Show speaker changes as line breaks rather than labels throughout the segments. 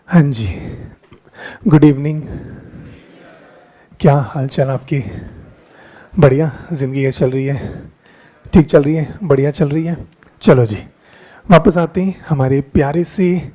हाँ जी। Good evening. क्या हाल चाल आपके? बढ़िया। ज़िंदगी कैसे चल रही है? ठीक चल रही है, बढ़िया चल रही है। चलो जी, वापस आते हैं हमारे प्यारे से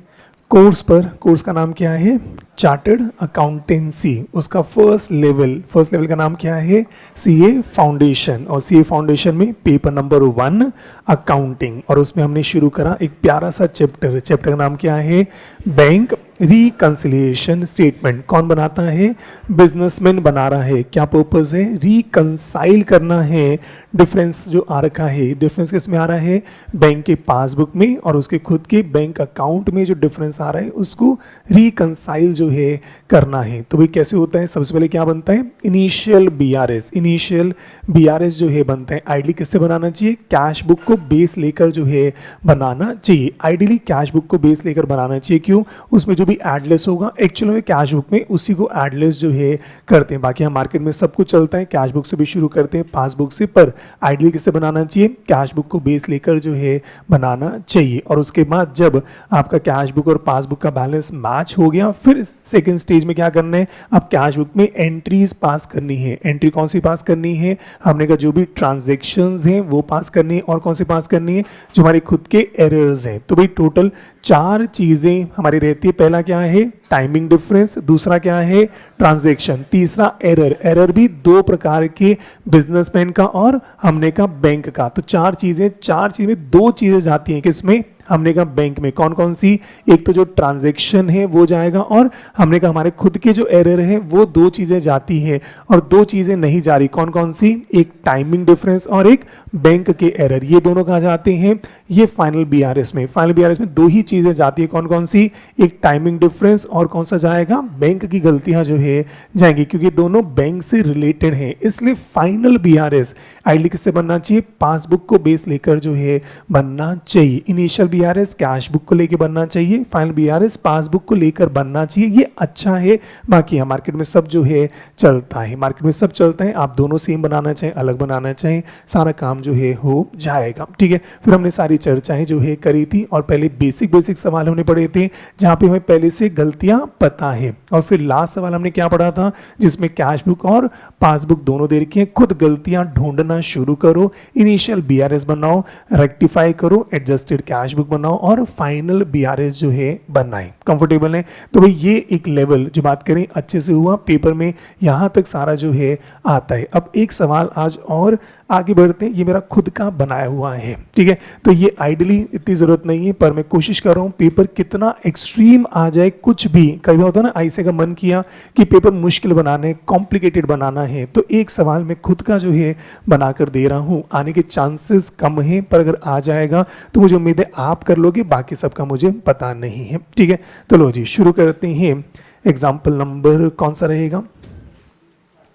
कोर्स पर। कोर्स का नाम क्या है? Chartered accountancy. उसका फर्स्ट लेवल का नाम क्या है? CA foundation. और सीए फाउंडेशन में पेपर नंबर 1 अकाउंटिंग, और उसमें हमने शुरू करा एक प्यारा सा चैप्टर। चैप्टर का नाम क्या है? Bank reconciliation statement. कौन बनाता है? बिजनेसमैन बना रहा है। क्या पर्पस है? रिकंसाइल करना है डिफरेंस जो आ रखा है। डिफरेंस किस में आ रहा है? बैंक के पासबुक में और उसके खुद के बैंक अकाउंट में जो डिफरेंस आ रहा है उसको रिकंसाइल जो है करना है। तो भाई कैसे होता है? सबसे पहले क्या बनता है? Initial BRS. इनिशियल बीआरएस जो है बनता है। आइडियली किससे बनाना चाहिए? कैश बुक को बेस लेकर जो है बनाना चाहिए। आइडियली कैश बुक को बेस लेकर बनाना चाहिए। क्यों? उसमें जो भी एडलेस होगा एक्चुअल में कैश बुक में उसी को एडलेस जो है करते हैं। बाकी हम मार्केट में सब कुछ चलता है, कैश बुक से भी शुरू करते हैं, पासबुक से। पर आइडियली किससे बनाना चाहिए? कैश बुक को बेस लेकर जो है बनाना चाहिए। और उसके बाद जब आपका कैश बुक और पासबुक का बैलेंस मैच हो गया, फिर सेकेंड स्टेज में क्या करना है? अब कैश बुक में एंट्रीज पास करनी है। एंट्री कौन सी पास करनी है? हमने कहा जो भी ट्रांजेक्शन्स हैं वो पास करनी है। और कौन सी पास करनी है? जो हमारे खुद के एरर्स हैं। तो भाई टोटल 4 चीजें हमारी रहती है। पहला क्या है? Timing difference. दूसरा क्या है? ट्रांजैक्शन। तीसरा एरर। एरर भी 2 प्रकार के, बिजनेसमैन का और हमने का बैंक का। तो 4 चीजें, 4 चीजें, 2 चीजें जाती हैं किसमें? हमने कहा बैंक में। कौन कौन सी? एक तो जो ट्रांजैक्शन है वो जाएगा, और हमने कहा हमारे खुद के जो एरर है वो 2 चीजें जाती हैं, और 2 चीजें नहीं जा रही। कौन कौन सी? एक टाइमिंग डिफरेंस और एक बैंक के एरर। ये दोनों कहाँ जाते हैं? ये फाइनल बीआरएस में। फाइनल बीआरएस में 2 ही चीजें जाती है। कौन कौन सी? एक टाइमिंग डिफरेंस और कौन सा जाएगा? बैंक की गलतियां जो है जाएंगी, क्योंकि दोनों बैंक से रिलेटेड हैं। इसलिए फाइनल बीआरएस आइडियली किससे बनना चाहिए? पासबुक को बेस लेकर जो है बनना चाहिए। इनिशियल बीआरएस कैश बुक को लेकर बनना चाहिए, फाइनल बीआरएस पासबुक को लेकर बनना चाहिए। ये अच्छा है। बाकी मार्केट में सब जो है चलता है, मार्केट में सब चलता है। आप दोनों सेम बनाना चाहें, अलग बनाना चाहें, सारा काम जो है हो जाएगा। ठीक है। फिर हमने सारी चर्चाएं जो है करी थी, और पहले बेसिक बेसिक सवाल हमने पढ़े थे जहां पे हमें पहले से गलतियां पता है। और फिर लास्ट सवाल हमने क्या पढ़ा था? जिसमें कैश बुक और पासबुक दोनों दे रखी है। खुद गलतियां ढूंढना शुरू करो, इनिशियल बीआरएस बनाओ, रेक्टिफाई करो, एडजस्टेड कैश बुक बनाओ, और फाइनल बीआरएस जो है बनाए। कंफर्टेबल है? तो भाई ये एक लेवल जो बात करें अच्छे से हुआ पेपर में, यहां तक सारा जो है आता है। अब एक सवाल आज और आगे बढ़ते हैं। ये मेरा खुद का बनाया हुआ है, ठीक है। तो ये आइडियली इतनी जरूरत नहीं है, पर मैं कोशिश कर रहा हूँ पेपर कितना एक्सट्रीम आ जाए। कुछ भी कभी होता है ना, ऐसे का मन किया कि पेपर मुश्किल बनाना है, कॉम्प्लिकेटेड बनाना है, तो एक सवाल मैं खुद का जो है बनाकर दे रहा हूँ। आने के चांसेस कम हैं, पर अगर आ जाएगा तो मुझे उम्मीद है आप कर लोगे, बाकी सबका मुझे पता नहीं है। ठीक है, तो लो जी शुरू करते हैं। एग्जाम्पल नंबर कौन सा रहेगा?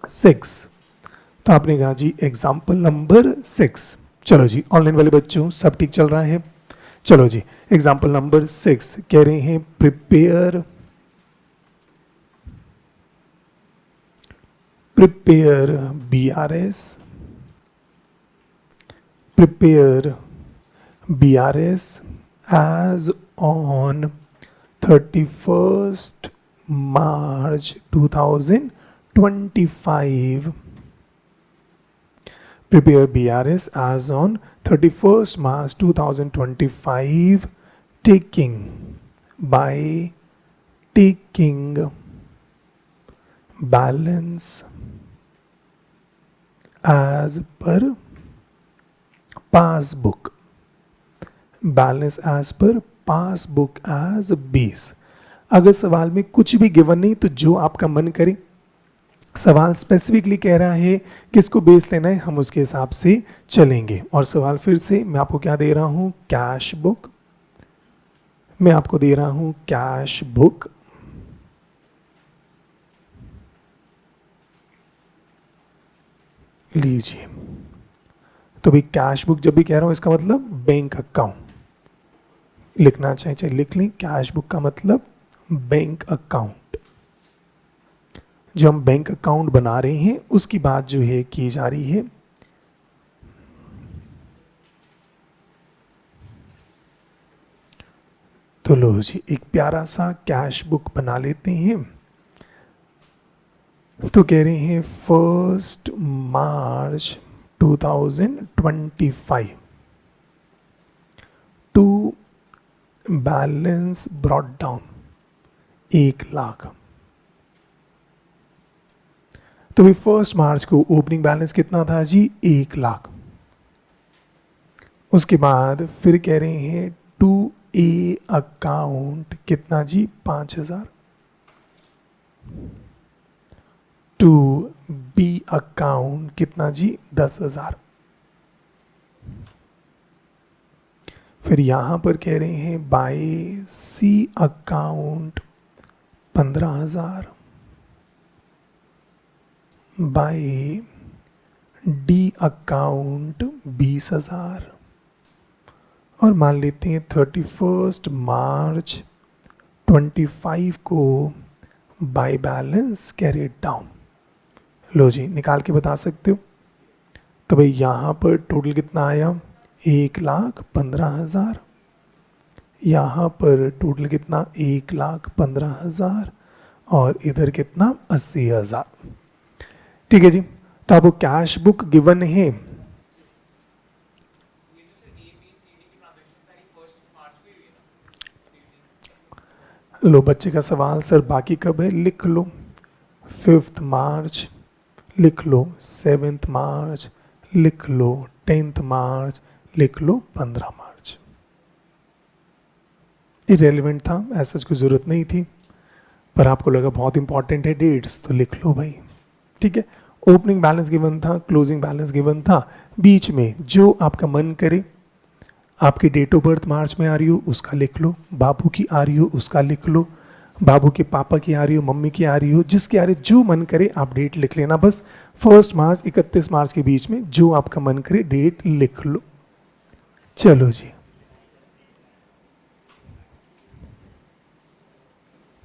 6। तो आपने कहा जी एग्जाम्पल नंबर 6। चलो जी, ऑनलाइन वाले बच्चों सब ठीक चल रहा है? चलो जी, एग्जाम्पल नंबर 6 कह रहे हैं prepare BRS, prepare BRS as on 31st March 2025. Prepare BRS as on 31st March 2025, taking balance as per passbook, balance as per passbook as base. अगर सवाल में कुछ भी गिवन नहीं तो जो आपका मन करे, सवाल स्पेसिफिकली कह रहा है किसको बेस लेना है, हम उसके हिसाब से चलेंगे। और सवाल फिर से मैं आपको क्या दे रहा हूं? Cash book. मैं आपको दे रहा हूं कैश बुक, लीजिए। तो भाई कैश बुक जब भी कह रहा हूं इसका मतलब बैंक अकाउंट। लिखना चाहे चाहे लिख लें, कैश बुक का मतलब बैंक अकाउंट। जो हम बैंक अकाउंट बना रहे हैं उसकी बात जो है की जा रही है। तो लो जी एक प्यारा सा कैश बुक बना लेते हैं। तो कह रहे हैं 1 March 2025 to balance brought down 1 lakh. तो भाई 1 मार्च को ओपनिंग बैलेंस कितना था जी? 1 लाख। उसके बाद फिर कह रहे हैं टू ए अकाउंट कितना जी? 5,000। टू बी अकाउंट कितना जी? 10,000। फिर यहां पर कह रहे हैं by C account 15,000, by D account 20,000, और मान लेते हैं 31 मार्च 25 को बाय बैलेंस कैरी डाउन। लो जी निकाल के बता सकते हो। तो भाई यहाँ पर टोटल कितना आया? 1,15,000। यहाँ पर टोटल कितना? 1,15,000। और इधर कितना? 80,000। ठीक है जी। तो आपको कैश बुक गिवन है। लो बच्चे का सवाल, सर बाकी कब है? लिख लो 5 मार्च, लिख लो 7 मार्च, लिख लो 10 मार्च, लिख लो 15 मार्च। इरेलीवेंट था, ऐसा कोई ज़रूरत नहीं थी, पर आपको लगा बहुत इंपॉर्टेंट है डेट्स, तो लिख लो भाई। ठीक है। ओपनिंग बैलेंस गिवन था, क्लोजिंग बैलेंस गिवन था, बीच में जो आपका मन करे, आपकी डेट ऑफ बर्थ मार्च में आ रही हो उसका लिख लो, बाबू की आ रही हो उसका लिख लो, बाबू के पापा की आ रही हो, मम्मी की आ रही हो, जिसकी आ रही जो मन करे आप डेट लिख लेना। बस 1 मार्च 31 मार्च के बीच में जो आपका मन करे डेट लिख लो। चलो जी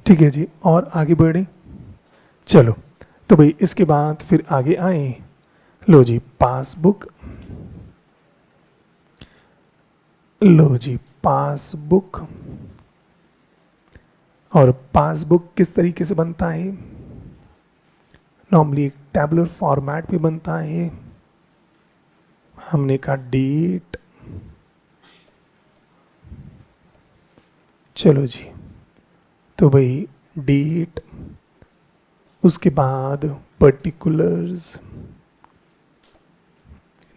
ठीक है जी, और आगे बढ़े। चलो तो भाई इसके बाद फिर आगे आए। लो जी पासबुक, लो जी पासबुक। और पासबुक किस तरीके से बनता है? नॉर्मली एक टैबुलर फॉर्मेट में बनता है। हमने कहा डेट, चलो जी तो भाई डेट, उसके बाद पर्टिकुलर्स,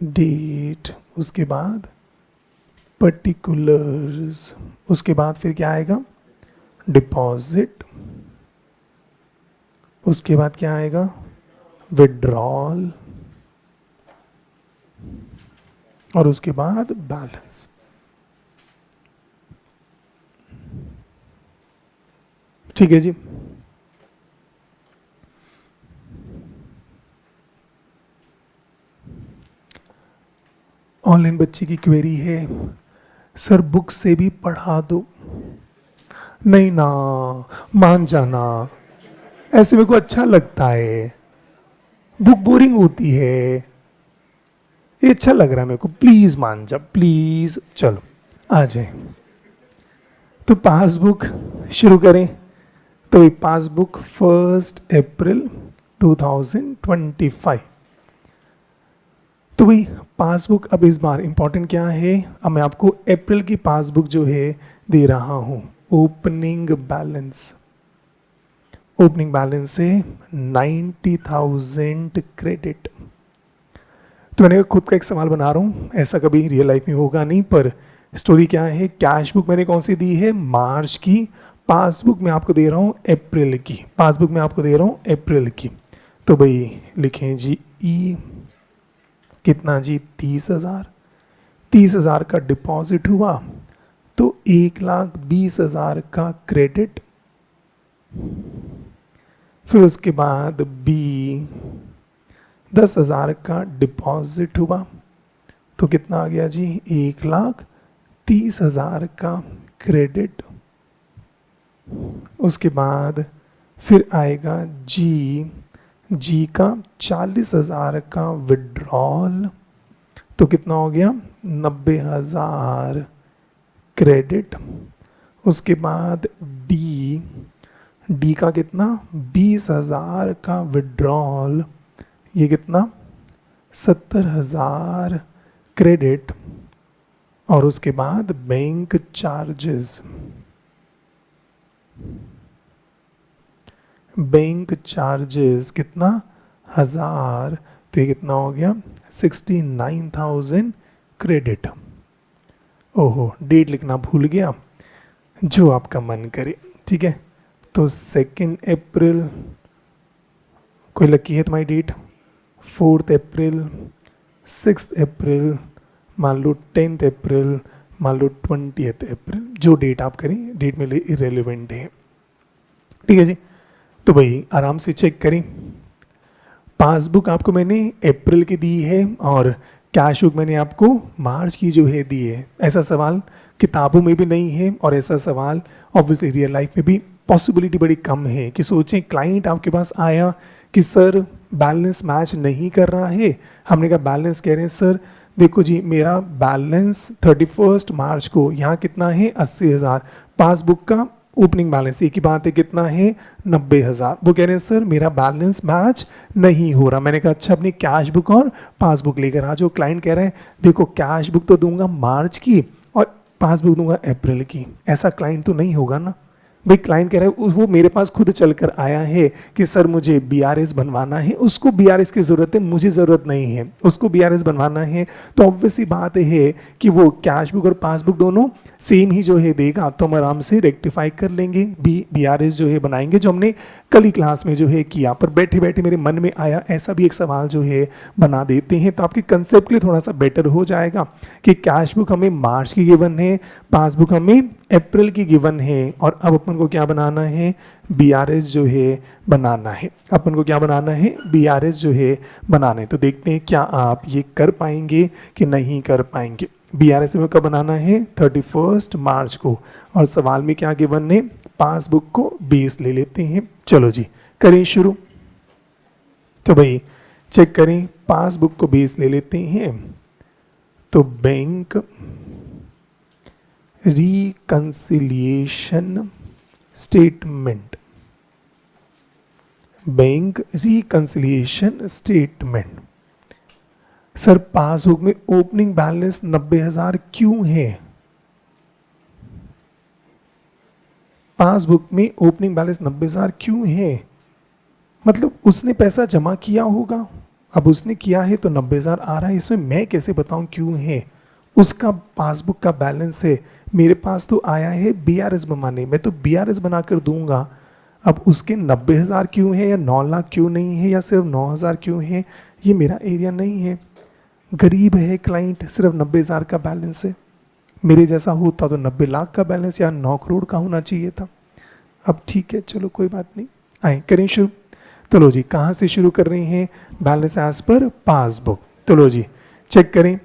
डेट, उसके बाद पर्टिकुलर्स, उसके बाद फिर क्या आएगा? डिपॉजिट, उसके बाद क्या आएगा? विड्रॉल, और उसके बाद बैलेंस। ठीक है जी। ऑनलाइन बच्चे की क्वेरी है, सर बुक से भी पढ़ा दो। नहीं ना, मान जाना, ऐसे मेरे को अच्छा लगता है, बुक बोरिंग होती है, ये अच्छा लग रहा है मेरे को, प्लीज मान जा प्लीज। चलो आ जाए। तो पासबुक शुरू करें। तो ये पासबुक 1 अप्रैल 2025। तो भाई पासबुक अब इस बार इंपॉर्टेंट क्या है? अब मैं आपको अप्रैल की पासबुक जो है दे रहा हूं। ओपनिंग बैलेंस, ओपनिंग बैलेंस से 90,000 क्रेडिट। तो मैंने खुद का एक सवाल बना रहा हूँ, ऐसा कभी रियल लाइफ में होगा नहीं, पर स्टोरी क्या है? कैश बुक मैंने कौन सी दी है? मार्च की। पासबुक में आपको दे रहा हूँ अप्रैल की, पासबुक में आपको दे रहा हूँ अप्रैल की। तो भाई लिखें जी ई, कितना जी? 30,000। 30,000 का डिपॉजिट हुआ, तो 1,20,000 का क्रेडिट। फिर उसके बाद बी, 10,000 का डिपॉजिट हुआ, तो कितना आ गया जी? 1,30,000 का क्रेडिट। उसके बाद फिर आएगा जी, जी का 40,000 का विड्रॉल, तो कितना हो गया? 90,000 क्रेडिट। उसके बाद डी, डी का कितना 20,000 का विड्रॉल, ये कितना 70,000 क्रेडिट, और उसके बाद बैंक चार्जेस, बैंक चार्जेस कितना 1,000, तो ये कितना हो गया 69,000 क्रेडिट। ओहो डेट लिखना भूल गया, जो आपका मन करे, ठीक है। तो 2 अप्रैल, कोई लकी है तुम्हारी डेट, 4 अप्रैल, 6 अप्रैल, मान लो 10 अप्रैल, मान लो 20 अप्रैल, जो डेट आप करें, डेट मेरे लिए इरेलीवेंट है, ठीक है जी। तो भाई आराम से चेक करें, पासबुक आपको मैंने अप्रैल की दी है और कैश बुक मैंने आपको मार्च की जो है दी है। ऐसा सवाल किताबों में भी नहीं है और ऐसा सवाल ऑब्वियसली रियल लाइफ में भी पॉसिबिलिटी बड़ी कम है कि सोचें क्लाइंट आपके पास आया कि सर बैलेंस मैच नहीं कर रहा है, हमने कहा बैलेंस कह रहे हैं सर देखो जी मेरा बैलेंस 31 मार्च को यहाँ कितना है 80,000, पासबुक का ओपनिंग बैलेंस एक ही बात है कितना है 90,000, वो कह रहे हैं सर मेरा बैलेंस मैच नहीं हो रहा। मैंने कहा अच्छा अपनी कैश बुक और पासबुक लेकर आ जाओ। क्लाइंट कह रहे हैं देखो कैश बुक तो दूंगा मार्च की और पासबुक दूंगा अप्रैल की, ऐसा क्लाइंट तो नहीं होगा ना भाई। क्लाइंट कह रहा है वो मेरे पास खुद चलकर आया है कि सर मुझे बीआरएस बनवाना है, उसको बीआरएस की ज़रूरत है, मुझे ज़रूरत नहीं है, उसको बीआरएस बनवाना है। तो ऑब्वियस सी बात है कि वो कैश बुक और पासबुक दोनों सेम ही जो है देगा, तो हम आराम से रेक्टिफाई कर लेंगे, बीआरएस जो है बनाएंगे, जो हमने कल ही क्लास में जो है किया। पर बैठे बैठे मेरे मन में आया ऐसा भी एक सवाल जो है बना देते हैं, तो आपके कंसेप्ट के लिए थोड़ा सा बेटर हो जाएगा कि कैश बुक हमें मार्च की गिवन है, पासबुक हमें अप्रैल की गिवन है, और अब अपन को क्या बनाना है बीआरएस जो है बनाना है, अपन को क्या बनाना है बीआरएस जो है बनाना है। तो देखते हैं क्या आप ये कर पाएंगे कि नहीं कर पाएंगे। बीआरएस में कब बनाना है 31 मार्च को, और सवाल में क्या गिवन है पासबुक को 20 ले लेते हैं। चलो जी करें शुरू। तो भाई चेक करें, पासबुक को 20 ले लेते हैं, तो bank reconciliation statement, bank reconciliation statement. Sir passbook में ओपनिंग बैलेंस 90,000 क्यों है? पासबुक में ओपनिंग बैलेंस 90,000 क्यों है? मतलब उसने पैसा जमा किया होगा, अब उसने किया है तो 90,000 आ रहा है, इसमें मैं कैसे बताऊं क्यों है? उसका पासबुक का बैलेंस है, मेरे पास तो आया है बीआरएस बनवाने, मैं तो बीआरएस बनाकर दूंगा। अब उसके 90,000 क्यों है या 9 लाख क्यों नहीं है या सिर्फ 9,000 क्यों है, ये मेरा एरिया नहीं है। गरीब है क्लाइंट, सिर्फ 90,000 का बैलेंस है, मेरे जैसा होता तो 90 लाख का बैलेंस या 9 करोड़ का होना चाहिए था। अब ठीक है चलो कोई बात नहीं, आए करें शुरू। तो लो जी कहाँ से शुरू कर रहे हैं, बैलेंस एज पर पासबुक। तो लो जी चेक करें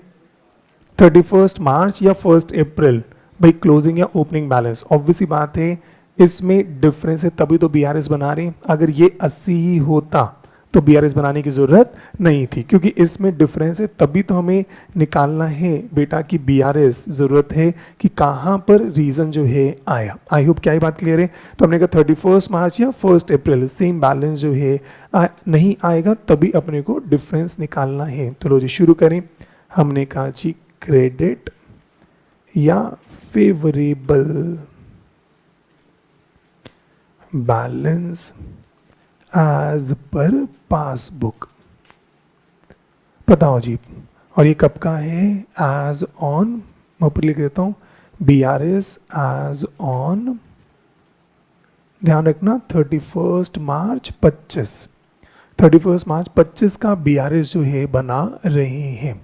31 मार्च या 1 अप्रैल, भाई क्लोजिंग या ओपनिंग बैलेंस, ऑब्वियस ही बात है इसमें डिफरेंस है तभी तो बीआरएस बना रहे हैं। अगर ये 80 ही होता तो बीआरएस बनाने की ज़रूरत नहीं थी, क्योंकि इसमें डिफरेंस है तभी तो हमें निकालना है बेटा कि बीआरएस ज़रूरत है कि कहाँ पर रीज़न जो है आया। आई होप क्या ही बात क्लियर है। तो हमने कहा 31 मार्च या 1 अप्रैल सेम बैलेंस जो है नहीं आएगा, तभी अपने को डिफरेंस निकालना है। तो लो जी शुरू करें। हमने कहा जी क्रेडिट या favourable balance as per passbook, बताओ जी। और ये कब का है, एज ऑन, मैं ऊपर लिख देता हूँ बीआरएस एज ऑन, ध्यान रखना 31 मार्च 25, 31 मार्च 25 का बीआरएस जो है बना रहे हैं।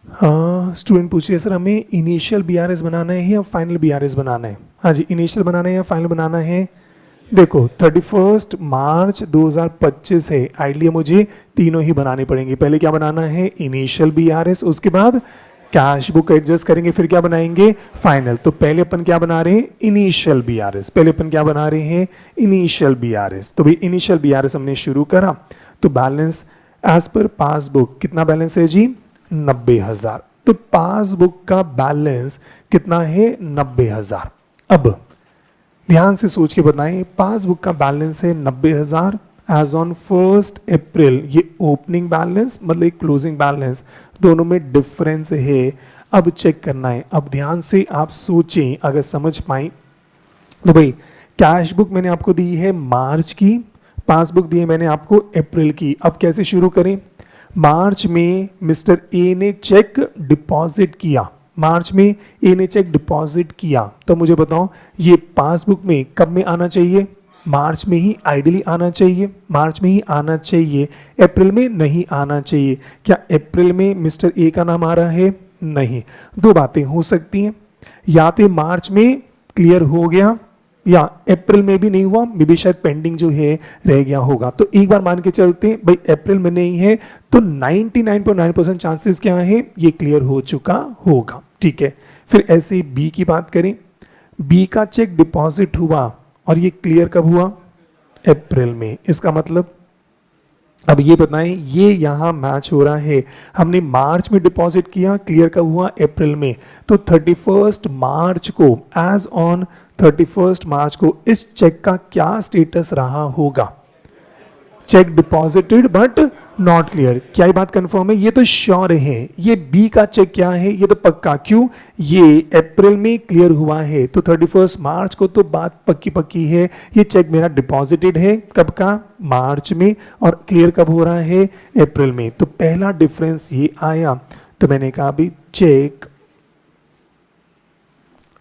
हाँ स्टूडेंट पूछिए सर हमें इनिशियल बीआरएस बनाना है या फाइनल बीआरएस बनाना है? हाँ जी इनिशियल बनाना है या फाइनल बनाना है? देखो 31 मार्च 2025 है, आइडिया मुझे तीनों ही बनाने पड़ेंगे। पहले क्या बनाना है इनिशियल बीआरएस, उसके बाद कैश बुक एडजस्ट करेंगे, फिर क्या बनाएंगे फाइनल। तो पहले अपन क्या बना रहे हैं इनिशियल बीआरएस, पहले अपन क्या बना रहे हैं इनिशियल बीआरएस। तो भाई इनिशियल बीआरएस हमने शुरू करा, तो बैलेंस एज पर पासबुक कितना बैलेंस है जी 90,000। तो पासबुक का बैलेंस कितना है 90,000। अब ध्यान से सोच के बताएं, पासबुक का बैलेंस है 90,000 एज ऑन 1 अप्रैल। ये ओपनिंग बैलेंस मतलब क्लोजिंग बैलेंस, दोनों में डिफरेंस है। अब चेक करना है। अब ध्यान से आप सोचें, अगर समझ पाए तो भाई कैश बुक मैंने आपको दी है मार्च की, पासबुक दी है मैंने आपको अप्रैल की। अब कैसे शुरू करें? मार्च में मिस्टर ए ने चेक डिपॉजिट किया, मार्च में ए ने चेक डिपॉजिट किया, तो मुझे बताओ ये पासबुक में कब में आना चाहिए? मार्च में ही आइडियली आना चाहिए, मार्च में ही आना चाहिए, अप्रैल में नहीं आना चाहिए। क्या अप्रैल में मिस्टर ए का नाम आ रहा है? नहीं। दो बातें हो सकती हैं, या तो मार्च में क्लियर हो गया या अप्रैल में भी नहीं हुआ, मे बी शायद पेंडिंग जो है रह गया होगा। तो एक बार मान के चलते हैं भाई अप्रैल में नहीं है, तो 99.9% चांसेस क्या है, ये क्लियर हो चुका होगा। ठीक है, फिर ऐसे बी की बात करें, बी का चेक डिपॉजिट हुआ और ये क्लियर कब हुआ? अप्रैल में। इसका मतलब अब ये बताएं, ये यहाँ मैच हो रहा है, हमने मार्च में डिपॉजिट किया, क्लियर कब हुआ? अप्रैल में। तो 31 मार्च को, एज ऑन 31 मार्च को इस चेक का क्या स्टेटस रहा होगा? Check deposited but not clear. क्या ये बात कंफर्म है? ये तो श्योर है। ये बी का चेक क्या है? ये तो पक्का। क्यों? ये अप्रैल में क्लियर हुआ है, तो 31 मार्च को तो बात पक्की पक्की है, ये चेक मेरा डिपॉजिटेड है। कब का? मार्च में। और क्लियर कब हो रहा है? अप्रैल में। तो पहला डिफरेंस ये आया। तो मैंने कहा अभी check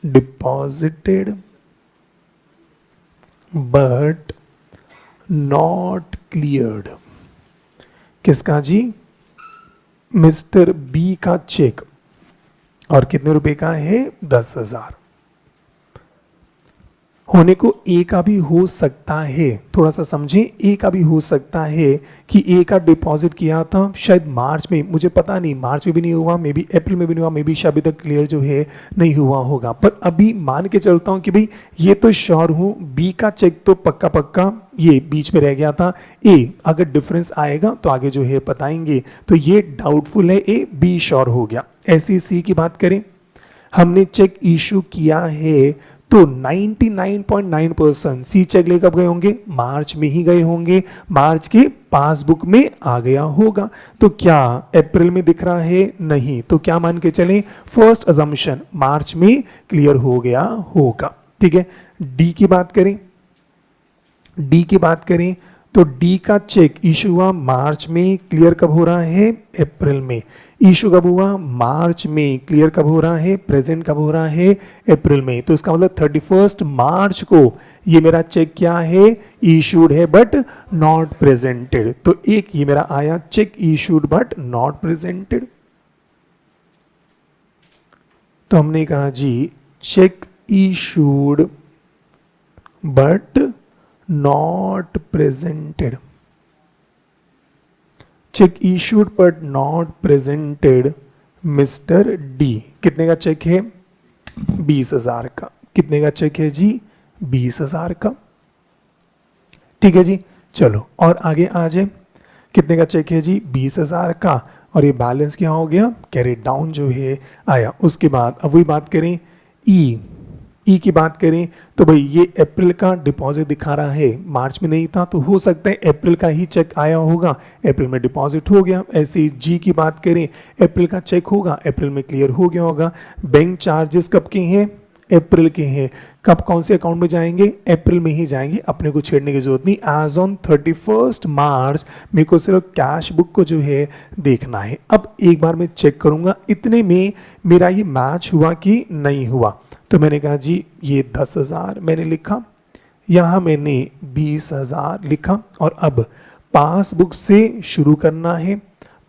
deposited but not cleared. किसका जी? मिस्टर बी का चेक। और कितने रुपए का है? 10,000। होने को ए का भी हो सकता है, थोड़ा सा समझें, ए का भी हो सकता है कि ए का डिपॉजिट किया था शायद मार्च में, मुझे पता नहीं, मार्च में भी नहीं हुआ, मे बी अप्रैल में भी नहीं हुआ, मे बी शायद अभी तक क्लियर जो है नहीं हुआ होगा। पर अभी मान के चलता हूं कि भाई ये तो श्योर हूं, बी का चेक तो पक्का पक्का ये बीच में रह गया था। ए अगर डिफरेंस आएगा तो आगे जो है बताएंगे, तो ये डाउटफुल है, ए बी श्योर हो गया। ऐसी सी की बात करें, हमने चेक इशू किया है, तो 99.9% सी चेक ले कब गए होंगे? मार्च में ही गए होंगे, मार्च के पासबुक में आ गया होगा। तो क्या अप्रैल में दिख रहा है? नहीं। तो क्या मान के चलें, फर्स्ट अजम्पशन मार्च में क्लियर हो गया होगा। ठीक है, डी की बात करें, डी की बात करें तो डी का चेक इशू हुआ मार्च में, क्लियर कब हो रहा है? अप्रैल में। इशू कब हुआ? मार्च में। क्लियर कब हो रहा है? प्रेजेंट कब हो रहा है? अप्रैल में। तो इसका मतलब 31 मार्च को ये मेरा चेक क्या है? इशूड है बट नॉट प्रेजेंटेड। तो एक ये मेरा आया cheque issued but not presented. तो हमने कहा जी cheque issued but not presented, cheque issued but not presented mister D. कितने का चेक है? 20,000 का। कितने का चेक है जी? 20,000 का। ठीक है जी, चलो और आगे आ जाए। कितने का चेक है जी? 20,000 का। और ये बैलेंस क्या हो गया? कैरी डाउन जो है आया। उसके बाद अब वही बात करें, ई की बात करें तो भाई ये अप्रैल का डिपॉजिट दिखा रहा है, मार्च में नहीं था, तो हो सकता है अप्रैल का ही चेक आया होगा, अप्रैल में डिपॉजिट हो गया। ऐसे जी की बात करें, अप्रैल का चेक होगा, अप्रैल में क्लियर हो गया होगा। बैंक चार्जेस कब के हैं? अप्रैल के हैं। कब कौन से अकाउंट में जाएंगे? अप्रैल में ही जाएंगे, अपने को छेड़ने की जरूरत नहीं। एज ऑन 31 मार्च मेरे को सिर्फ कैश बुक को जो है देखना है। अब एक बार मैं चेक करूंगा इतने में मेरा ये मैच हुआ कि नहीं हुआ। तो मैंने कहा जी ये 10,000 मैंने लिखा, यहाँ मैंने 20,000 लिखा, और अब पासबुक से शुरू करना है,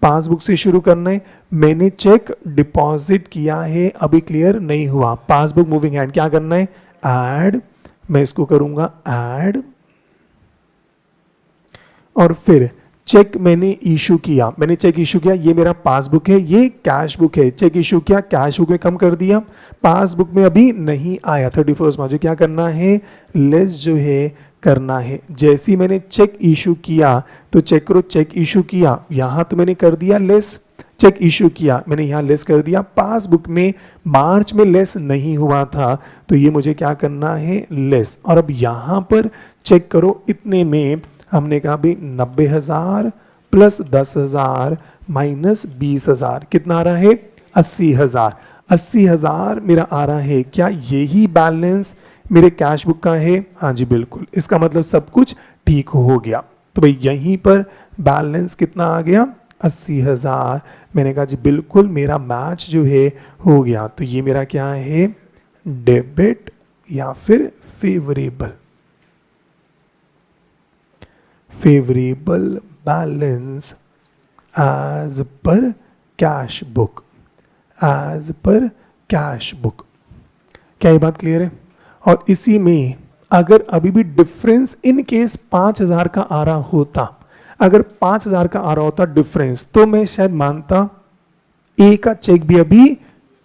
पासबुक से शुरू करना है। मैंने चेक डिपॉजिट किया है, अभी क्लियर नहीं हुआ। पासबुक मूविंग हैंड क्या करना है? ऐड, मैं इसको करूंगा ऐड, और फिर चेक मैंने इशू किया, मैंने चेक इशू किया, ये मेरा पासबुक है, ये कैश बुक है। चेक इशू किया, कैश बुक में कम कर दिया, पासबुक में अभी नहीं आया 31 मार्च। क्या करना है? लेस जो है करना है। जैसे ही मैंने चेक इशू किया तो चेक करो, चेक इशू किया, यहाँ तो मैंने कर दिया लेस, चेक इशू किया, मैंने यहाँ लेस कर दिया, पासबुक में मार्च में लेस नहीं हुआ था तो ये मुझे क्या करना है, लेस। और अब यहाँ पर चेक करो, इतने में हमने कहा भाई 90,000 प्लस 10,000 माइनस 20,000 कितना आ रहा है, 80,000। 80,000 मेरा आ रहा है, क्या यही बैलेंस मेरे कैश बुक का है? हाँ जी बिल्कुल, इसका मतलब सब कुछ ठीक हो गया। तो भाई यहीं पर बैलेंस कितना आ गया, 80,000। मैंने कहा जी बिल्कुल मेरा मैच जो है हो गया। तो ये मेरा क्या है, डेबिट या फिर favourable, favourable balance as per cash book, as per cash book. क्या ये बात क्लियर है? और इसी में अगर अभी भी डिफरेंस इन केस 5,000 का आ रहा होता, अगर 5,000 का आ रहा होता डिफरेंस, तो मैं शायद मानता ए का चेक भी अभी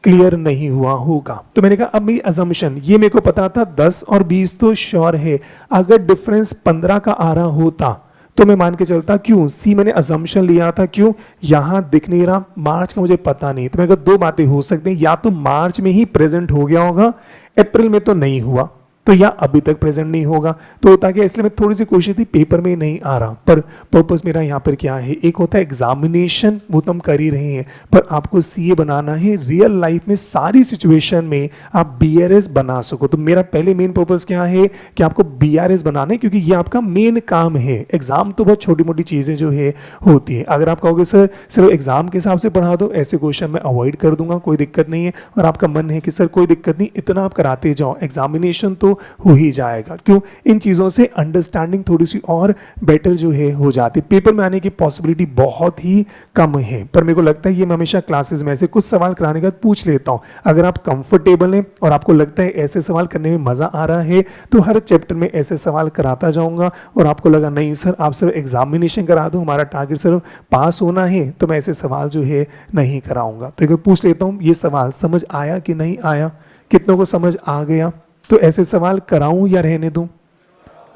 क्लियर नहीं हुआ होगा। तो मैंने कहा अब मेरी अजम्पशन, ये मेरे को पता था 10 और 20 तो श्योर है, अगर डिफरेंस 15 का आ रहा होता तो मैं मान के चलता, क्यों, सी मैंने अजम्पशन लिया था, क्यों, यहां दिख नहीं रहा, मार्च का मुझे पता नहीं। तो मैं कहा दो बातें हो सकती हैं, या तो मार्च में ही प्रेजेंट हो गया होगा, अप्रैल में तो नहीं हुआ, तो या अभी तक प्रेजेंट नहीं होगा। तो होता क्या, इसलिए मैं थोड़ी सी कोशिश थी, पेपर में नहीं आ रहा, पर पर्पस मेरा यहाँ पर क्या है, एक होता है एग्जामिनेशन, वो तो हम कर ही रहे हैं, पर आपको सीए बनाना है रियल लाइफ में, सारी सिचुएशन में आप बीआरएस बना सको। तो मेरा पहले मेन पर्पस क्या है कि आपको बीआरएस बनाना है, क्योंकि ये आपका मेन काम है। एग्जाम तो बहुत छोटी मोटी चीजें जो है होती है, अगर आप कहोगे सर सिर्फ एग्जाम के हिसाब से पढ़ा दो, ऐसे क्वेश्चन मैं अवॉइड कर दूंगा, कोई दिक्कत नहीं है। और आपका मन है कि सर कोई दिक्कत नहीं, इतना आप कराते जाओ, एग्जामिनेशन तो हो ही जाएगा। क्यों, इन चीजों से अंडरस्टैंडिंग थोड़ी सी और बेटर जो है हो जाती है। पेपर में आने की पॉसिबिलिटी बहुत ही कम है, पर मेरे को लगता है ये मैं हमेशा क्लासेस में ऐसे कुछ सवाल कराने का पूछ लेता हूं। अगर आप कंफर्टेबल हैं और आपको लगता है ऐसे सवाल करने में मजा आ रहा है, तो हर चैप्टर में ऐसे सवाल कराता जाऊंगा। और आपको लगा नहीं सर आप सिर्फ एग्जामिनेशन करा दो, हमारा टारगेट सिर्फ पास होना है, तो मैं ऐसे सवाल जो है नहीं कराऊंगा। तो एक बार पूछ लेता हूं, ये सवाल समझ आया कि नहीं आया, कितनों को समझ आ गया? तो ऐसे सवाल कराऊं या रहने दूं?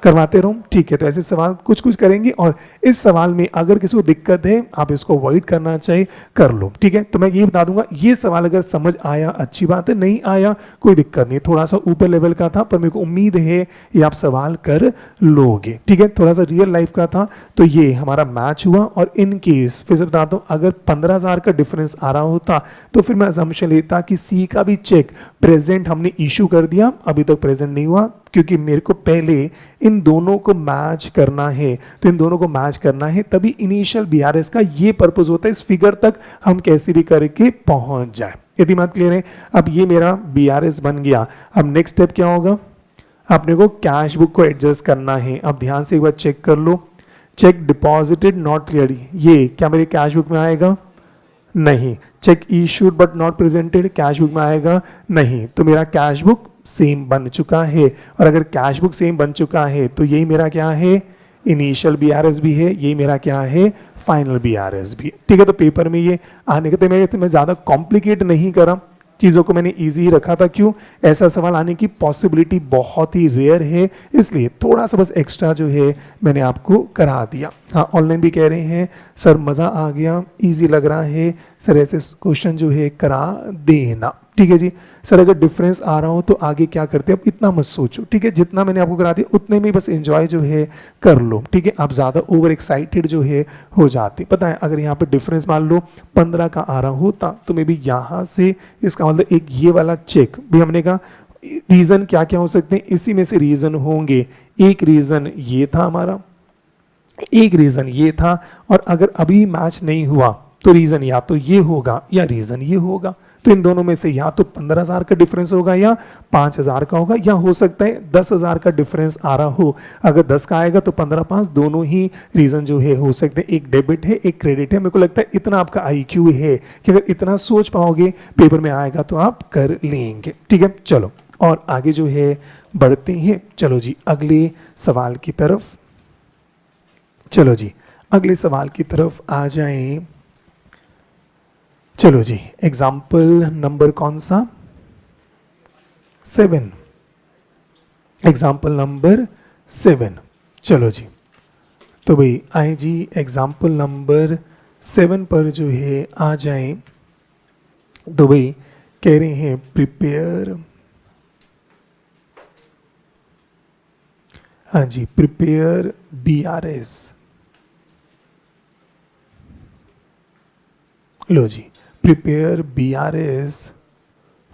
करवाते रहूं, ठीक है। तो ऐसे सवाल कुछ कुछ करेंगे, और इस सवाल में अगर किसी को दिक्कत है, आप इसको अवॉइड करना चाहिए, कर लो, ठीक है। तो मैं ये बता दूंगा, ये सवाल अगर समझ आया अच्छी बात है, नहीं आया कोई दिक्कत नहीं, थोड़ा सा ऊपर लेवल का था, पर मेरे को उम्मीद है ये आप सवाल कर लोगे, ठीक है। थोड़ा सा रियल लाइफ का था, तो ये हमारा मैच हुआ। और इन केस फिर से बताता हूं, अगर 15,000 का डिफरेंस आ रहा होता तो फिर मैं असम्पशन लेता कि सी का भी चेक प्रेजेंट हमने इशू कर दिया, अभी तक प्रेजेंट नहीं हुआ, क्योंकि मेरे को पहले इन दोनों को मैच करना है। तो इन दोनों को मैच करना है, तभी इनिशियल बीआरएस का ये पर्पस होता है, इस फिगर तक हम कैसे भी करके पहुंच जाए। यदि बात क्लियर है? अब ये मेरा बीआरएस बन गया। अब नेक्स्ट स्टेप क्या होगा, अपने को कैश बुक को एडजस्ट करना है। अब ध्यान से एक बार चेक कर लो, चेक डिपॉजिटेड नॉट क्लियर, ये क्या मेरे कैश बुक में आएगा? नहीं। Check issued but not presented cash book में आएगा? नहीं। तो मेरा कैश बुक सेम बन चुका है। और अगर कैश बुक सेम बन चुका है तो यही मेरा क्या है, इनिशियल बीआरएस भी है, यही मेरा क्या है, फाइनल बीआरएस भी है, ठीक है। तो पेपर में ये आने के, तो मैं ज्यादा कॉम्प्लिकेट नहीं करा, चीज़ों को मैंने इजी रखा था। क्यों, ऐसा सवाल आने की पॉसिबिलिटी बहुत ही रेयर है, इसलिए थोड़ा सा बस एक्स्ट्रा जो है मैंने आपको करा दिया। हाँ, ऑनलाइन भी कह रहे हैं सर मज़ा आ गया, इजी लग रहा है, सर ऐसे क्वेश्चन जो है करा देना, ठीक है जी। सर अगर डिफरेंस आ रहा हो तो आगे क्या करते हैं, अब इतना मत सोचो, ठीक है। जितना मैंने आपको करा दिया उतने में बस एंजॉय जो है कर लो, ठीक है। आप ज़्यादा ओवर एक्साइटेड जो है हो जाते, पता है अगर यहाँ पे डिफरेंस मान लो 15 का आ रहा होता तो मे भी यहाँ से इसका मतलब एक ये वाला चेक भी, हमने कहा रीज़न क्या क्या हो सकते हैं, इसी में से रीज़न होंगे। एक रीज़न ये था हमारा, एक रीज़न ये था, और अगर अभी मैच नहीं हुआ तो रीज़न या तो ये होगा या रीज़न ये होगा। तो इन दोनों में से या तो 15,000 का डिफरेंस होगा या 5,000 का होगा, या हो सकता है 10,000 का डिफरेंस आ रहा हो। अगर 10 का आएगा तो 15 5, दोनों ही रीजन जो है हो सकते हैं, एक डेबिट है एक क्रेडिट है। मेरे को लगता है इतना आपका आईक्यू है कि अगर इतना सोच पाओगे पेपर में आएगा तो आप कर लेंगे, ठीक है। चलो और आगे जो है बढ़ते हैं, चलो जी अगले सवाल की तरफ, चलो जी अगले सवाल की तरफ आ जाएं। चलो जी एग्जाम्पल नंबर कौन सा, 7, एग्जाम्पल नंबर 7। चलो जी, तो भाई आए जी एग्जाम्पल नंबर 7 पर जो है आ जाएं तो भाई कह रहे हैं प्रिपेयर, हाँ जी, प्रिपेयर BRS। लो जी, prepare BRS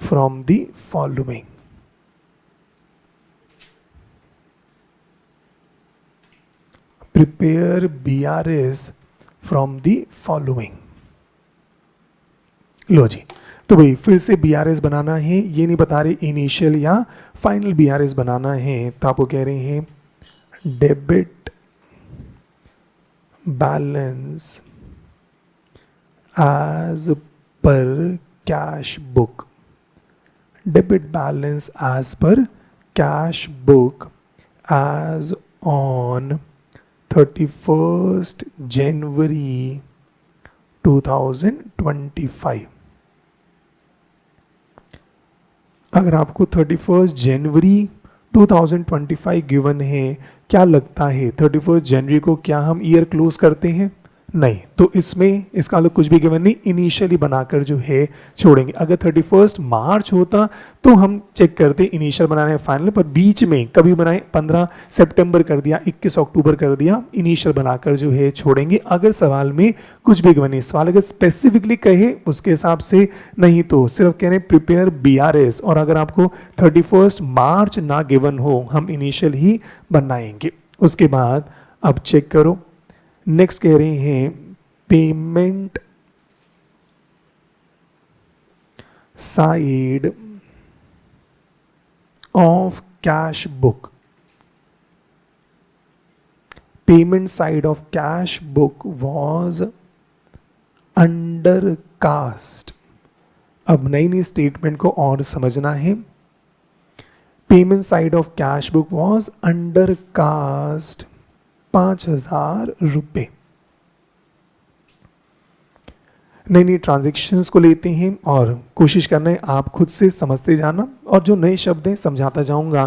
from the following. Prepare BRS from the following. लो जी, तो भाई फिर से BRS बनाना है, ये नहीं बता रहे इनिशियल या फाइनल BRS बनाना है, तो आपको कह रहे हैं debit balance as per cash book, debit balance as per cash book as on 31st January 2025। अगर आपको 31st जनवरी 2025 गिवन है, क्या लगता है 31st जनवरी को क्या हम ईयर क्लोज करते हैं? नहीं, तो इसमें इसका कुछ भी गिवन नहीं, इनिशियली बनाकर जो है छोड़ेंगे। अगर 31st मार्च होता तो हम चेक करते इनिशियल बनाने फाइनल, पर बीच में कभी बनाए 15 सितंबर कर दिया, 21 अक्टूबर कर दिया, इनिशियल बनाकर जो है छोड़ेंगे। अगर सवाल में कुछ भी गिवन नहीं, सवाल अगर स्पेसिफिकली कहे उसके हिसाब से, नहीं तो सिर्फ कह रहे प्रिपेयर BRS, और अगर आपको 31st मार्च ना गिवन हो हम इनिशियल ही बनाएंगे। उसके बाद अब चेक करो, नेक्स्ट कह रहे हैं payment side of cash book, payment side of cash book was undercast. अब नई नई स्टेटमेंट को और समझना है। Payment side of cash book was undercast 5,000 रुपये। नई नई ट्रांजेक्शन्स को लेते हैं और कोशिश करना है आप खुद से समझते जाना, और जो नए शब्द हैं समझाता जाऊंगा।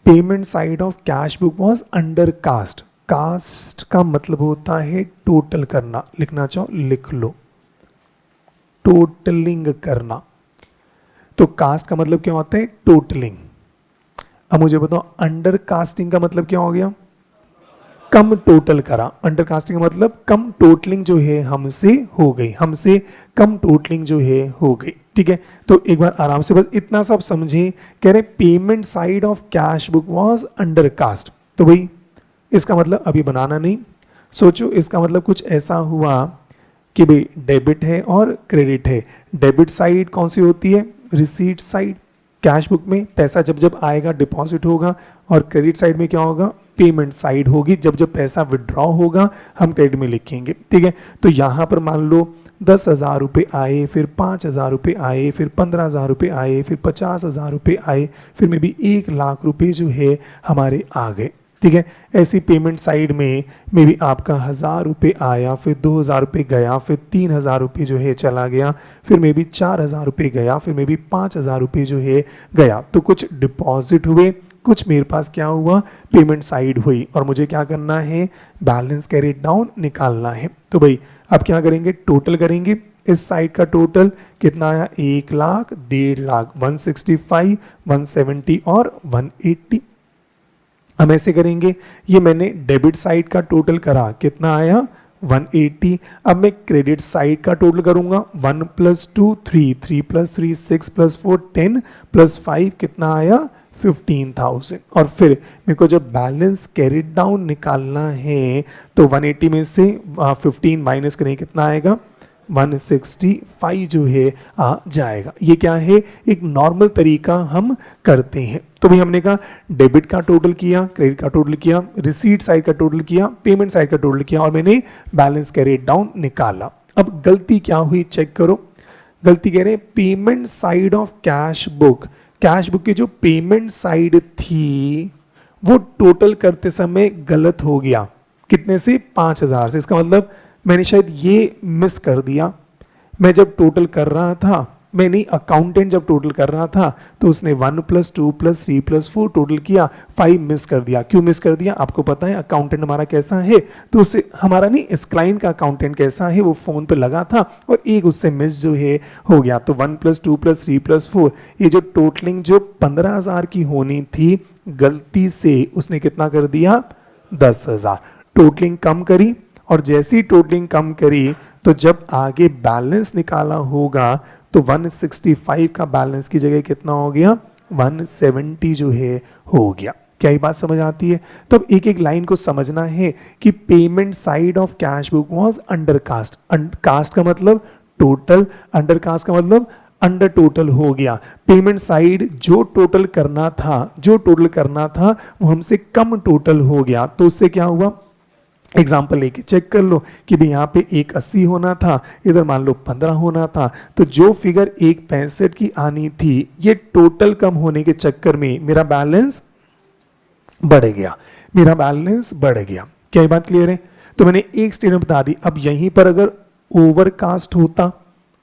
Payment side of cash book was undercast, cast का मतलब होता है टोटल करना, लिखना चाहो लिख लो, टोटलिंग करना। तो कास्ट का मतलब क्या होता है? टोटलिंग। अब मुझे बताओ अंडर कास्टिंग का मतलब क्या हो गया? कम टोटल करा। अंडर कास्टिंग का मतलब कम टोटलिंग जो है हमसे हो गई, हमसे कम टोटलिंग जो है हो गई। ठीक है, तो एक बार आराम से बस इतना सब समझें। कह रहे payment side of cash book was undercast, तो भाई इसका मतलब अभी बनाना नहीं, सोचो इसका मतलब कुछ ऐसा हुआ कि भाई डेबिट है और क्रेडिट है। डेबिट साइड कौन सी होती है? Receipt side. कैश बुक में पैसा जब जब आएगा डिपॉजिट होगा, और क्रेडिट साइड में क्या होगा? पेमेंट साइड होगी। जब जब पैसा विड्रॉ होगा हम क्रेडिट में लिखेंगे। ठीक है, तो यहाँ पर मान लो 10,000 रुपये आए, फिर 5,000 रुपये आए, फिर 15,000 रुपये आए, फिर 50,000 रुपये आए, फिर में भी 1,00,000 रुपये जो है हमारे आ गए। ठीक है, ऐसी पेमेंट साइड में भी आपका 1,000 रुपये आया, फिर 2,000 रुपये गया, फिर 3,000 रुपये जो है चला गया, फिर में भी 4,000 रुपये गया, फिर में भी 5,000 रुपये जो है गया। तो कुछ डिपॉजिट हुए, कुछ मेरे पास क्या हुआ? पेमेंट साइड हुई, और मुझे क्या करना है? बैलेंस कैरिड डाउन निकालना है। तो भाई अब क्या करेंगे? टोटल करेंगे। इस साइड का टोटल कितना आया? 1,00,000, 1,50,000, 165, 170 और 180। हम ऐसे करेंगे, ये मैंने डेबिट साइड का टोटल करा, कितना आया? 180। अब मैं क्रेडिट साइड का टोटल करूंगा, 1 + 2 3, 3 + 3 6 + 4 10 + 5 कितना आया? 15,000। और फिर मेरे को जब बैलेंस कैरिड डाउन निकालना है तो 180 में से 15 माइनस करें, कितना आएगा? 165 जो है आ जाएगा। ये क्या है? एक नॉर्मल तरीका हम करते हैं। तो भाई हमने कहा डेबिट का टोटल किया, क्रेडिट का टोटल किया, रिसीट साइड का टोटल किया, पेमेंट साइड का टोटल किया, और मैंने बैलेंस कैरिड डाउन निकाला। अब गलती क्या हुई चेक करो। गलती कह रहे हैं payment side of cash book, cash book की जो पेमेंट साइड थी वो टोटल करते समय गलत हो गया। कितने से? 5,000 से। इसका मतलब मैंने शायद ये मिस कर दिया। मैं जब टोटल कर रहा था मैंने अकाउंटेंट जब टोटल कर रहा था तो उसने 1 + 2 + 3 + 4 टोटल किया, 5 मिस कर दिया। क्यों मिस कर दिया? आपको पता है अकाउंटेंट हमारा कैसा है, तो उससे हमारा नहीं, इस क्लाइंट का अकाउंटेंट कैसा है, वो फोन पे लगा था और एक उससे मिस जो है हो गया। तो 1 + 2 + 3 + 4 ये जो टोटलिंग जो 15,000 की होनी थी, गलती से उसने कितना कर दिया? 10,000। टोटलिंग कम करी और जैसी टोटलिंग कम करी तो जब आगे बैलेंस निकाला होगा तो 165 का बैलेंस की जगह कितना हो गया? 170 जो है हो गया। क्या ये बात समझ आती है? तो अब एक एक लाइन को समझना है कि payment side of cash book was undercast. Cast का मतलब टोटल, अंडर कास्ट का मतलब अंडर टोटल हो गया। पेमेंट साइड जो टोटल करना था वो हमसे कम टोटल हो गया। तो उससे क्या हुआ? एग्जाम्पल लेके चेक कर लो कि भाई यहाँ पे 180 होना था, इधर मान लो 15 होना था, तो जो फिगर 165 की आनी थी ये टोटल कम होने के चक्कर में मेरा बैलेंस बढ़ गया, क्या ये बात क्लियर है? तो मैंने एक स्टेटमेंट बता दी। अब यहीं पर अगर ओवरकास्ट होता,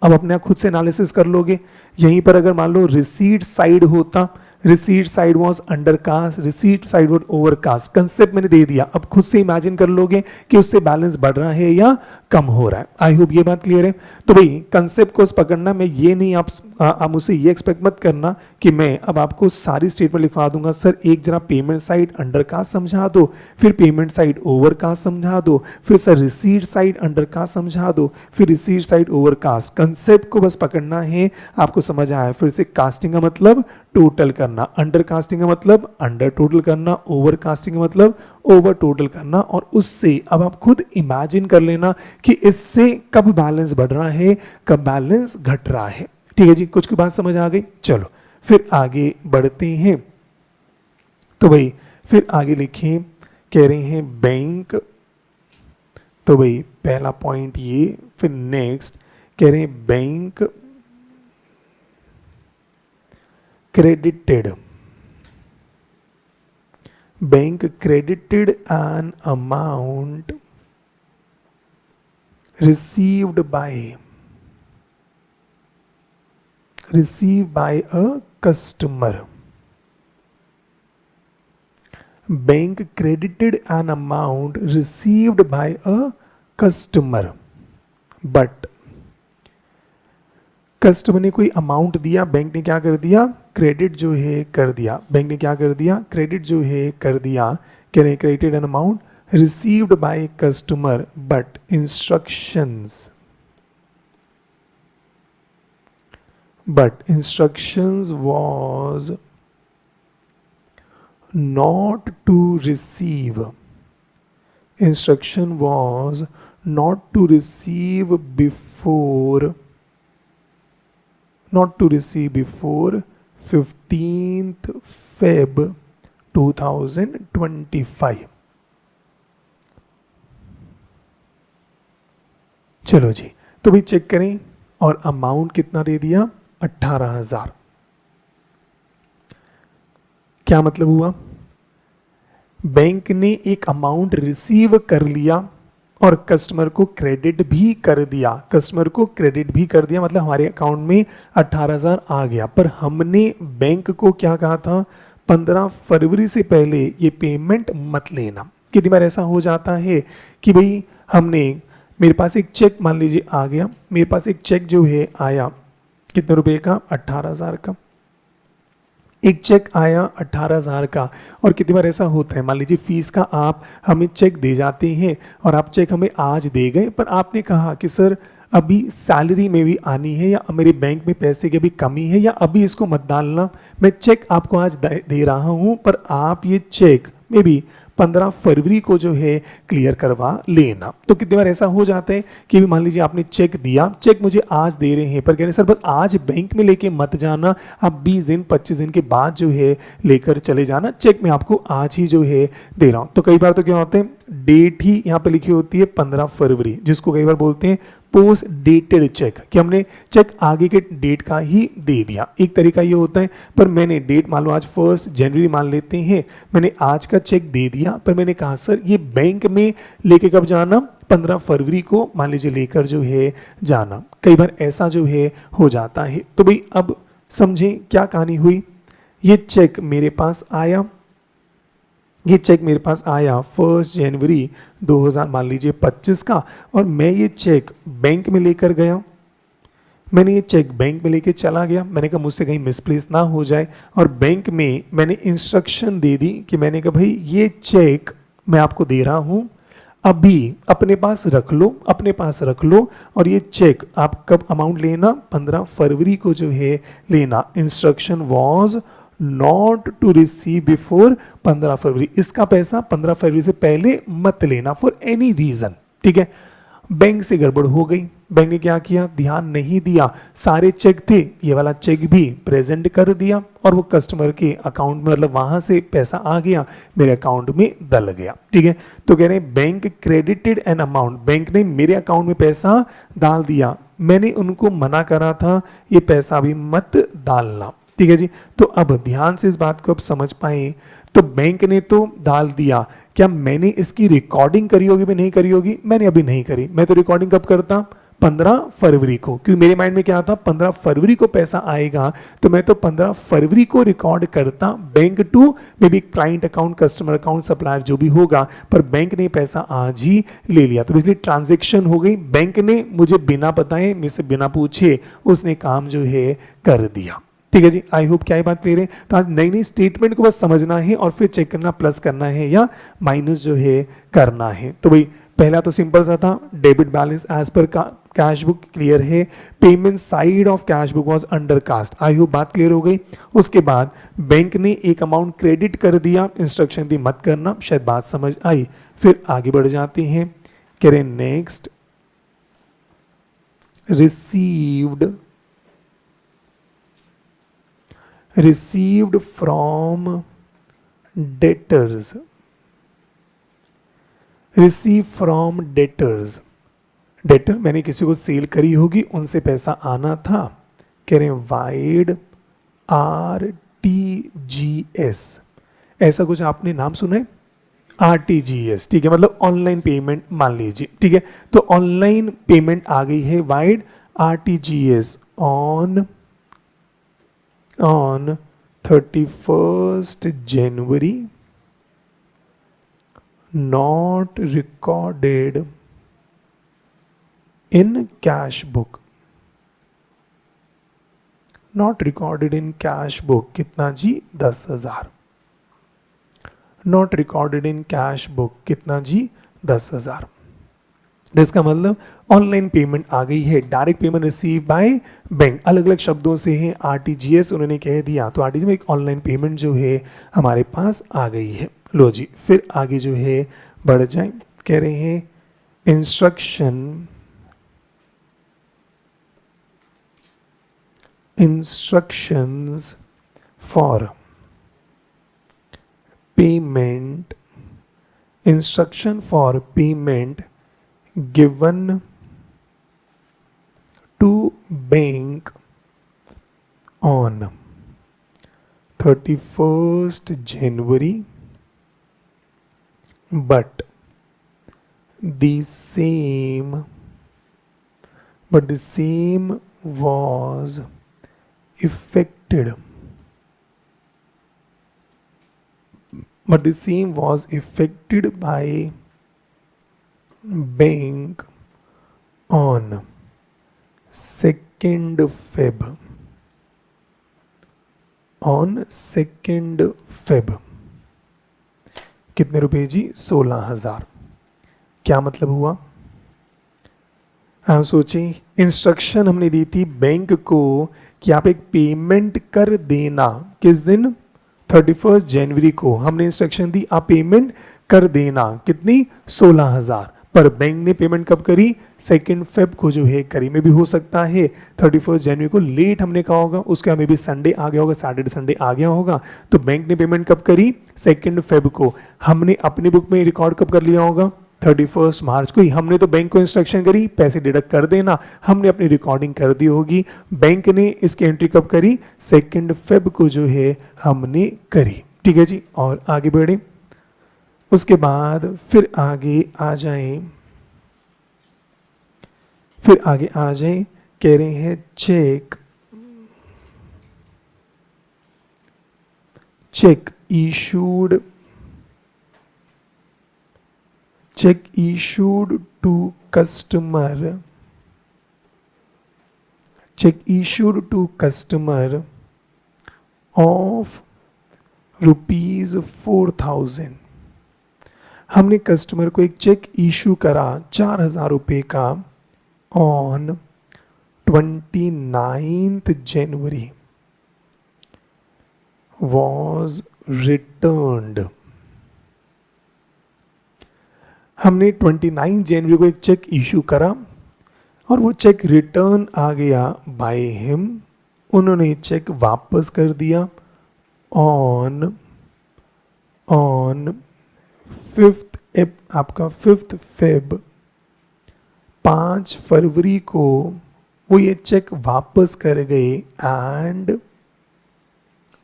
अब अपने आप खुद से एनालिसिस कर लोगे, यहीं पर अगर मान लो रिसीट साइड होता, receipt side was undercast, receipt side was overcast, concept मैंने दे दिया। अब खुद से इमेजिन कर लोगे कि उससे बैलेंस बढ़ रहा है या कम हो रहा है। आई होप ये बात क्लियर है। तो भाई कंसेप्ट को पकड़ना, मैं ये नहीं, आप मुझसे ये एक्सपेक्ट मत करना कि मैं अब आपको सारी स्टेटमेंट लिखवा दूंगा, सर एक जरा पेमेंट साइड अंडरकास्ट समझा दो, फिर पेमेंट साइड ओवरकास्ट समझा दो, फिर सर रिसीट साइड अंडरकास्ट समझा दो, फिर रिसीट साइड ओवरकास्ट। कंसेप्ट को बस पकड़ना है, आपको समझ आया। फिर से कास्टिंग का मतलब टोटल करना, अंडर कास्टिंग का मतलब अंडर टोटल करना, ओवर कास्टिंग का मतलब ओवर टोटल करना। और उससे अब आप खुद इमेजिन कर लेना कि इससे कब बैलेंस बढ़ रहा है, कब बैलेंस घट रहा है। ठीक है जी, कुछ की बात समझ आ गई? चलो फिर आगे बढ़ते हैं। तो भाई फिर आगे लिखें, कह रहे हैं बैंक। तो भाई पहला पॉइंट ये, फिर नेक्स्ट कह रहे हैं bank credited an amount received by a customer. Bank credited an amount received by a customer, but customer ने कोई अमाउंट दिया, बैंक ने क्या कर दिया? क्रेडिट जो है कर दिया। बैंक ने क्या कर दिया? क्रेडिट जो है कर दिया। कह रहे credited an amount received by customer but instructions was not to receive, instruction was not to receive before 15th Feb 2025। चलो जी, तो भाई चेक करें और अमाउंट कितना दे दिया? 18,000। क्या मतलब हुआ? बैंक ने एक अमाउंट रिसीव कर लिया और कस्टमर को क्रेडिट भी कर दिया। मतलब हमारे अकाउंट में 18,000 आ गया, पर हमने बैंक को क्या कहा था? 15 फरवरी से पहले ये पेमेंट मत लेना। कितनी बार ऐसा हो जाता है कि भाई मेरे पास एक चेक मान लीजिए आ गया, मेरे पास एक चेक जो है आया, कितने रुपए का? 18,000 का। एक चेक आया 18,000 का। और कितनी बार ऐसा होता है, मान लीजिए फीस का आप हमें चेक दे जाते हैं और आप चेक हमें आज दे गए, पर आपने कहा कि सर अभी सैलरी में भी आनी है या मेरे बैंक में पैसे की भी कमी है या अभी इसको मत डालना, मैं चेक आपको आज दे रहा हूँ, पर आप ये चेक में भी 15 फरवरी को जो है क्लियर करवा लेना। तो कितनी बार ऐसा हो जाता है कि मान लीजिए आपने चेक दिया, चेक मुझे आज दे रहे हैं, पर कह रहे सर बस आज बैंक में लेके मत जाना, आप 20 दिन 25 दिन के बाद जो है लेकर चले जाना, चेक मैं आपको आज ही जो है दे रहा हूँ। तो कई बार तो क्या होते हैं, डेट ही यहाँ पे लिखी होती है 15 फरवरी, जिसको कई बार बोलते हैं पोस्ट डेटेड चेक, कि हमने चेक आगे के डेट का ही दे दिया। एक तरीका ये होता है, पर मैंने डेट मान लो आज 1 जनवरी मान लेते हैं, मैंने आज का चेक दे दिया, पर मैंने कहा सर ये बैंक में लेके कब जाना, 15 फरवरी को मान लीजिए लेकर जो है जाना। कई बार ऐसा जो है हो जाता है। तो भाई अब समझें क्या कहानी हुई। ये चेक मेरे पास आया, ये चेक मेरे पास आया 1 जनवरी 2000 मान लीजिए 25 का, और मैं ये चेक बैंक में लेकर गया। मैंने ये चेक बैंक में लेके चला गया, मैंने कहा मुझसे कहीं मिसप्लेस ना हो जाए, और बैंक में मैंने इंस्ट्रक्शन दे दी कि मैंने कहा भाई ये चेक मैं आपको दे रहा हूँ, अभी अपने पास रख लो, अपने पास रख लो, और ये चेक आप कब अमाउंट लेना, 15 फरवरी को जो है लेना। Instruction was not to receive before 15 फरवरी, इसका पैसा 15 फरवरी से पहले मत लेना फॉर एनी रीजन। ठीक है, बैंक से गड़बड़ हो गई, बैंक ने क्या किया, ध्यान नहीं दिया, सारे चेक थे, ये वाला चेक भी प्रेजेंट कर दिया, और वो कस्टमर के अकाउंट में, मतलब वहां से पैसा आ गया, मेरे अकाउंट में डल गया। ठीक है, तो कह रहे हैं bank credited an amount, bank ने मेरे अकाउंट में पैसा डाल दिया, मैंने उनको मना करा था ये पैसा भी मत डालना। ठीक है जी, तो अब ध्यान से इस बात को अब समझ पाए। तो बैंक ने तो डाल दिया, क्या मैंने इसकी रिकॉर्डिंग करी होगी भी नहीं करी होगी, मैंने अभी नहीं करी। मैं तो रिकॉर्डिंग कब करता, 15 फरवरी को, क्योंकि मेरे माइंड में क्या था 15 फरवरी को पैसा आएगा, तो मैं तो 15 फरवरी को रिकॉर्ड करता bank to maybe client account, customer account, supplier जो भी होगा, पर बैंक ने पैसा आज ही ले लिया, तो इसलिए ट्रांजेक्शन हो गई। बैंक ने मुझे बिना बताए, मुझसे बिना पूछे उसने काम जो है कर दिया। ठीक है जी, आई होप क्या ये बात क्लियर है। तो आज नई नई स्टेटमेंट को बस समझना है और फिर चेक करना, प्लस करना है या माइनस जो है करना है। तो भाई पहला तो सिंपल सा था, debit balance as per cash book clear है, payment side of cash book was undercast, I hope बात क्लियर हो गई। उसके बाद बैंक ने एक अमाउंट क्रेडिट कर दिया, इंस्ट्रक्शन दी मत करना, शायद बात समझ आई। फिर आगे बढ़ जाते हैं, कह रहे next received from debtors, receive from debtors, debtor मैंने किसी को सेल करी होगी, उनसे पैसा आना था, कह रहे हैं वाइड RTGS, ऐसा कुछ आपने नाम सुना है RTGS। ठीक है, मतलब ऑनलाइन पेमेंट मान लीजिए। ठीक है, तो ऑनलाइन पेमेंट आ गई है wide RTGS on 31st January, not recorded in cash book, not recorded in cash book, कितना जी 10,000, not recorded in cash book कितना जी 10,000। इसका मतलब ऑनलाइन पेमेंट आ गई है, direct payment receive by bank, अलग अलग शब्दों से है RTGS उन्होंने कह दिया, तो RTGS में एक ऑनलाइन पेमेंट जो है हमारे पास आ गई है। लो जी, फिर आगे जो है बढ़ जाए, कह रहे हैं instructions for payment, instruction for payment given to bank on 31st January, but the same was affected, by bank on 2nd Feb, कितने रुपए जी 16,000। क्या मतलब हुआ, हम सोचें इंस्ट्रक्शन हमने दी थी बैंक को कि आप एक पेमेंट कर देना, किस दिन 31 जनवरी को हमने इंस्ट्रक्शन दी आप पेमेंट कर देना, कितनी 16,000, पर बैंक ने पेमेंट कब करी, 2 फेब को जो है करी। में भी हो सकता है 31 जनवरी को लेट हमने कहा होगा, उसके बाद में भी संडे आ गया होगा, सैटरडे संडे आ गया होगा। तो बैंक ने पेमेंट कब करी, 2 फेब को। हमने अपनी बुक में रिकॉर्ड कब कर लिया होगा, 31 मार्च को ही। हमने तो बैंक को इंस्ट्रक्शन करी पैसे डिडक्ट कर देना, हमने अपनी रिकॉर्डिंग कर दी होगी। बैंक ने इसकी एंट्री कब करी, 2 फेब को जो है हमने करी। ठीक है जी, और आगे बढ़े। उसके बाद फिर आगे आ जाएं, कह रहे हैं cheque issued to customer of ₹4,000। हमने कस्टमर को एक चेक इशू करा 4,000 रुपये का on 29th January, was returned. हमने 29 जनवरी को एक चेक इशू करा और वो चेक रिटर्न आ गया बाय हिम, उन्होंने चेक वापस कर दिया ऑन 5 फेब, 5 फरवरी को वो ये चेक वापस कर गए। And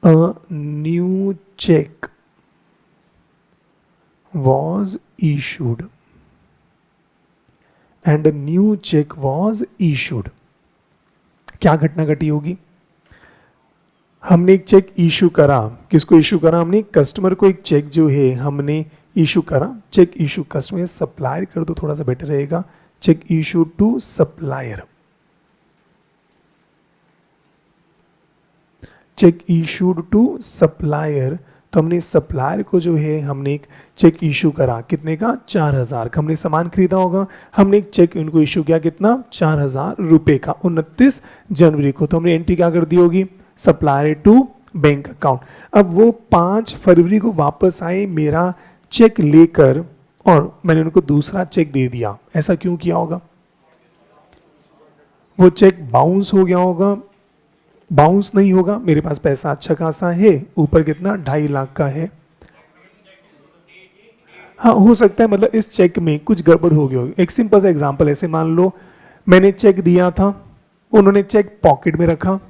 a new cheque was issued, क्या घटना घटी होगी, हमने एक चेक इशू करा। किसको इशू करा, हमने कस्टमर को एक चेक जो है हमने इशू करा। चेक इशू कस्टमर, सप्लायर कर दो थोड़ा सा बेटर रहेगा। Cheque issue to supplier, cheque issued to supplier. तो हमने सप्लायर को जो है हमने एक चेक इशू करा, कितने का, 4,000 का। हमने सामान खरीदा होगा, हमने एक चेक उनको इशू किया, कितना, 4,000 रुपये का 29 जनवरी को। तो हमने एंट्री क्या कर दी होगी, सप्लायर टू बैंक अकाउंट। अब वो 5 फरवरी को वापस आए मेरा चेक लेकर, और मैंने उनको दूसरा चेक दे दिया। ऐसा क्यों किया होगा, वो चेक बाउंस हो गया होगा। बाउंस नहीं होगा, मेरे पास पैसा अच्छा खासा है, ऊपर कितना, 2.5 लाख का है। हाँ हो सकता है, मतलब इस चेक में कुछ गड़बड़ हो गई होगी। एक सिंपल सा एग्जांपल, ऐसे मान लो मैंने चेक दिया था, उन्होंने चेक पॉकेट में रखा,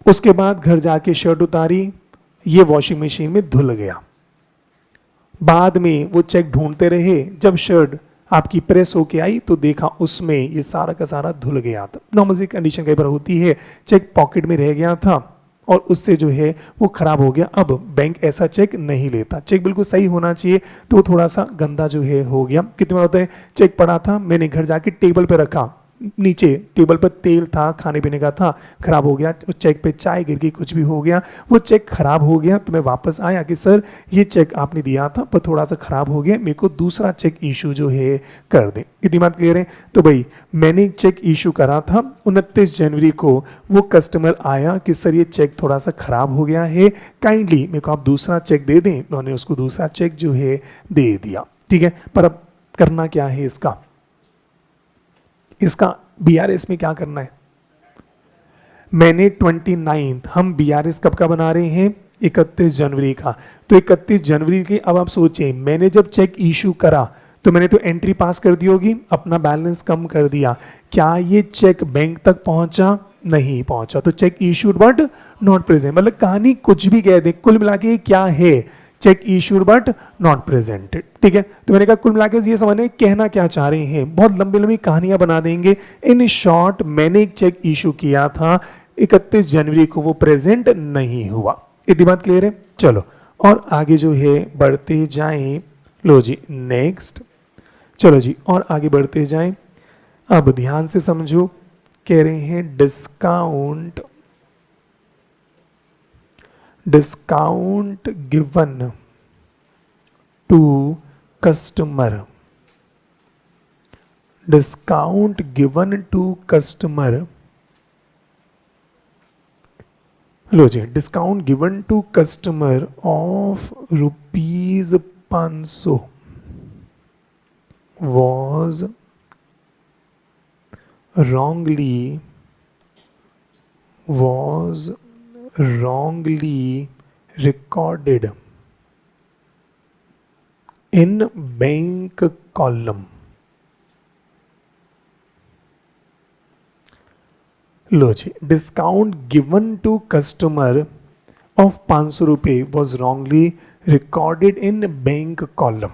उसके बाद घर जाके शर्ट उतारी, ये वॉशिंग मशीन में धुल गया। बाद में वो चेक ढूंढते रहे, जब शर्ट आपकी प्रेस होके आई तो देखा उसमें ये सारा का सारा धुल गया था। नॉर्मल सी कंडीशन कई बार होती है, चेक पॉकेट में रह गया था और उससे जो है वो खराब हो गया। अब बैंक ऐसा चेक नहीं लेता, चेक बिल्कुल सही होना चाहिए, तो थोड़ा सा गंदा जो है हो गया। कितने बार होता है, चेक पड़ा था, मैंने घर जाके टेबल पे रखा, नीचे टेबल पर तेल था, खाने पीने का था, खराब हो गया। उस चेक पे चाय गिर गई, कुछ भी हो गया, वो चेक खराब हो गया। तो मैं वापस आया कि सर ये चेक आपने दिया था पर थोड़ा सा खराब हो गया, मेरे को दूसरा चेक इशू जो है कर दे। इतनी बात क्लियर है। तो भाई मैंने एक चेक इशू करा था 29 जनवरी को, वो कस्टमर आया कि सर ये चेक थोड़ा सा खराब हो गया है, काइंडली मेरे को आप दूसरा चेक दे दें। उन्होंने उसको दूसरा चेक जो है दे दिया। ठीक है, पर अब करना क्या है इसका बीआरएस में क्या करना है। मैंने 29, हम बीआरएस कब का बना रहे हैं, 31 जनवरी का। तो 31 जनवरी के, अब आप सोचें मैंने जब चेक इशू करा तो मैंने तो एंट्री पास कर दी होगी, अपना बैलेंस कम कर दिया। क्या ये चेक बैंक तक पहुंचा, नहीं पहुंचा, तो check issued but not present. मतलब कहानी कुछ भी कह दे, कुल मिला के क्या है, cheque issued but not presented. ठीक है, तो मैंने कहा कुल मिलाकर ये समझने कहना क्या चाह रहे हैं, बहुत लंबी लंबी कहानियां बना देंगे। इन शॉर्ट मैंने एक चेक इशू किया था 31 जनवरी को, वो प्रेजेंट नहीं हुआ। इतनी बात क्लियर है। चलो और आगे जो है बढ़ते जाएं। लो जी नेक्स्ट, चलो जी और आगे बढ़ते जाएं। अब ध्यान से समझो, कह रहे हैं discount given to customer, discount given to customer. लो जी, discount given to customer of ₹500 was wrongly recorded in bank column. लो जी, discount given to customer of 500 रुपये was wrongly recorded in bank column.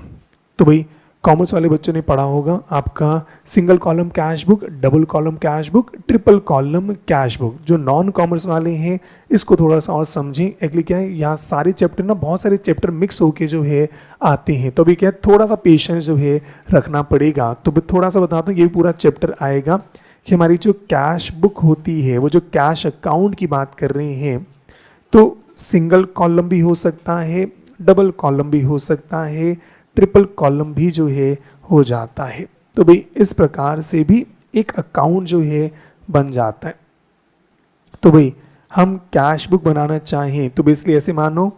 तो भाई कॉमर्स वाले बच्चों ने पढ़ा होगा आपका single column cash book, double column cash book, triple column cash book. जो नॉन कॉमर्स वाले हैं इसको थोड़ा सा और समझें. एक्चुअली क्या है, यहाँ सारे चैप्टर ना बहुत सारे चैप्टर मिक्स होके जो है आते हैं, तो अभी क्या है थोड़ा सा पेशेंस जो है रखना पड़ेगा. तो थोड़ा सा बता दूँ, ये पूरा चैप्टर आएगा कि हमारी जो कैश बुक होती है, वो जो कैश अकाउंट की बात कर रहे हैं, तो सिंगल कॉलम भी हो सकता है, डबल कॉलम भी हो सकता है, ट्रिपल कॉलम भी जो है हो जाता है. तो भाई इस प्रकार से भी एक अकाउंट जो है बन जाता है. तो भाई हम कैश बुक बनाना चाहें तो बेसिकली ऐसे मानो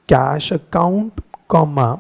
cash account comma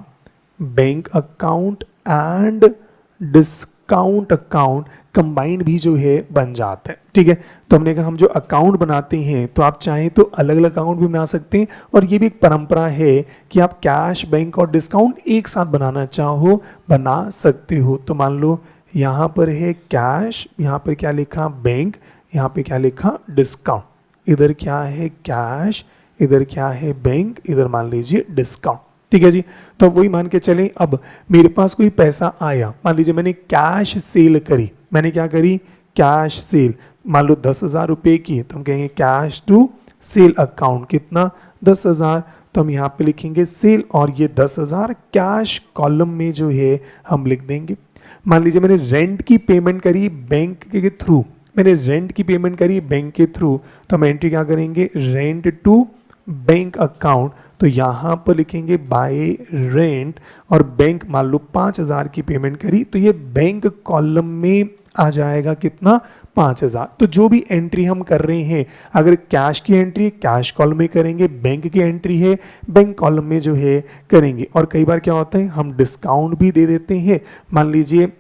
bank account and discount account combined भी जो है बन जाता है. ठीक है, तो हमने कहा हम जो अकाउंट बनाते हैं तो आप चाहें तो अलग अलग अकाउंट भी बना सकते हैं, और ये भी एक परंपरा है कि आप कैश, बैंक और डिस्काउंट एक साथ बनाना चाहो बना सकते हो. तो मान लो यहाँ पर है कैश, यहाँ पर क्या लिखा बैंक, यहाँ पे क्या लिखा डिस्काउंट, इधर क्या है कैश, इधर क्या है बैंक, इधर मान लीजिए डिस्काउंट. ठीक है जी, तो वही मान के चलें. अब मेरे पास कोई पैसा आया, मान लीजिए मैंने कैश सेल करी, मैंने क्या करी कैश सेल, मान लो 10,000 रुपये की, तो हम कहेंगे कैश टू सेल अकाउंट कितना 10,000, तो हम यहाँ पे लिखेंगे सेल, और ये 10,000 कैश कॉलम में जो है हम लिख देंगे. मान लीजिए मैंने रेंट की पेमेंट करी बैंक के थ्रू, मैंने रेंट की पेमेंट करी बैंक के थ्रू, तो हम एंट्री क्या करेंगे रेंट टू बैंक अकाउंट, तो यहाँ पर लिखेंगे बाय रेंट, और बैंक मान लो 5,000 की पेमेंट करी, तो ये बैंक कॉलम में आ जाएगा कितना 5,000. तो जो भी एंट्री हम कर रहे हैं, अगर कैश की एंट्री कैश कॉलम में करेंगे, बैंक की एंट्री है बैंक कॉलम में जो है करेंगे. और कई बार क्या होता है हम डिस्काउंट भी दे देते हैं. मान लीजिए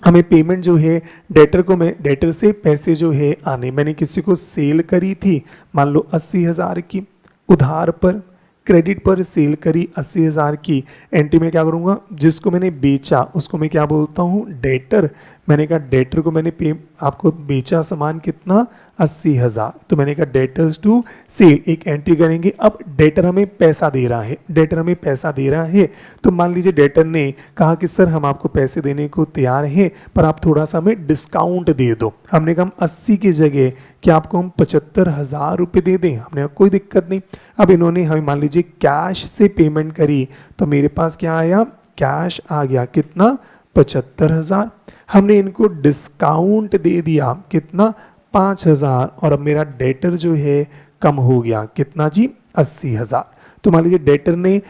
हमें पेमेंट जो है डेटर से पैसे जो है आने, मैंने किसी को सेल करी थी मान लो 80,000 की, उधार पर क्रेडिट पर सेल करी 80,000 की, एंट्री में क्या करूँगा जिसको मैंने बेचा उसको मैं क्या बोलता हूँ डेटर. मैंने कहा डेटर को मैंने आपको बेचा सामान कितना 80,000, तो मैंने कहा डेटर्स टू सेल, एक एंट्री करेंगे. अब डेटर हमें पैसा दे रहा है, डेटर हमें पैसा दे रहा है, तो मान लीजिए डेटर ने कहा कि सर हम आपको पैसे देने को तैयार हैं पर आप थोड़ा सा हमें डिस्काउंट दे दो. हमने कहा हम 80 की जगह कि आपको हम 75,000 रुपये दे दें, हमने कहा कोई दिक्कत नहीं. अब इन्होंने हमें मान लीजिए कैश से पेमेंट करी, तो मेरे पास क्या आया कैश आ गया कितना 75,000, हमने इनको डिस्काउंट दे दिया कितना 5,000, और अब मेरा डेटर जो है कम हो गया कितना जी 80,000. तो मान लीजिए डेटर ने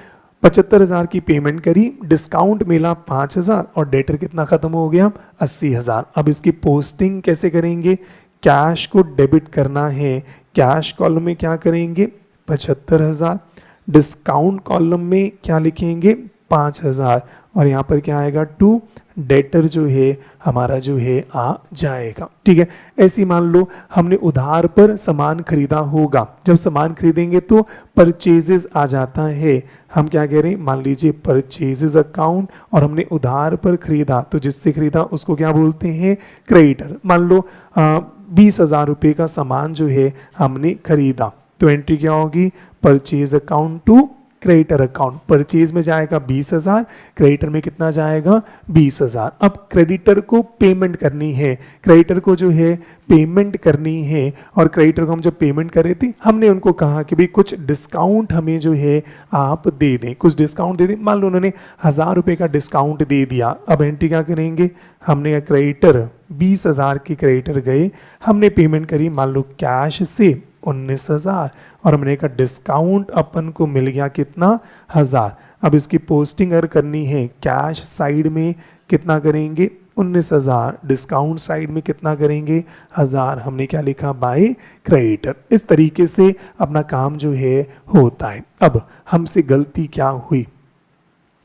75,000 की पेमेंट करी, डिस्काउंट मिला 5,000 और डेटर कितना खत्म हो गया 80,000. अब इसकी पोस्टिंग कैसे करेंगे, कैश को डेबिट करना है, कैश कॉलम में क्या करेंगे 75,000, डिस्काउंट कॉलम में क्या लिखेंगे 5,000, और यहाँ पर क्या आएगा टू डेटर जो है हमारा जो है आ जाएगा. ठीक है, ऐसी मान लो हमने उधार पर सामान खरीदा होगा, जब सामान खरीदेंगे तो परचेजेस आ जाता है, हम क्या कह रहे हैं मान लीजिए परचेजेस अकाउंट, और हमने उधार पर खरीदा तो जिससे खरीदा उसको क्या बोलते हैं क्रेडिटर. मान लो 20,000 रुपये का सामान जो है हमने खरीदा, तो एंट्री क्या होगी purchase account to creditor account, purchase में जाएगा 20,000, क्रेडिटर में कितना जाएगा 20,000. अब क्रेडिटर को पेमेंट करनी है, क्रेडिटर को जो है पेमेंट करनी है, और क्रेडिटर को हम जब पेमेंट कर रहे थे हमने उनको कहा कि भाई कुछ डिस्काउंट हमें जो है आप दे दें, कुछ डिस्काउंट दे दें. मान लो उन्होंने 1,000 रुपये का डिस्काउंट दे दिया. अब एंट्री क्या करेंगे, हमने क्रेडिटर 20,000 की क्रेडिटर गए, हमने पेमेंट करी मान लो कैश से 19,000, और हमने कहा डिस्काउंट अपन को मिल गया कितना 1,000. अब इसकी पोस्टिंग अगर करनी है कैश साइड में कितना करेंगे 19,000, डिस्काउंट साइड में कितना करेंगे 1,000, हमने क्या लिखा बाय क्रेडिटर. इस तरीके से अपना काम जो है होता है. अब हमसे गलती क्या हुई,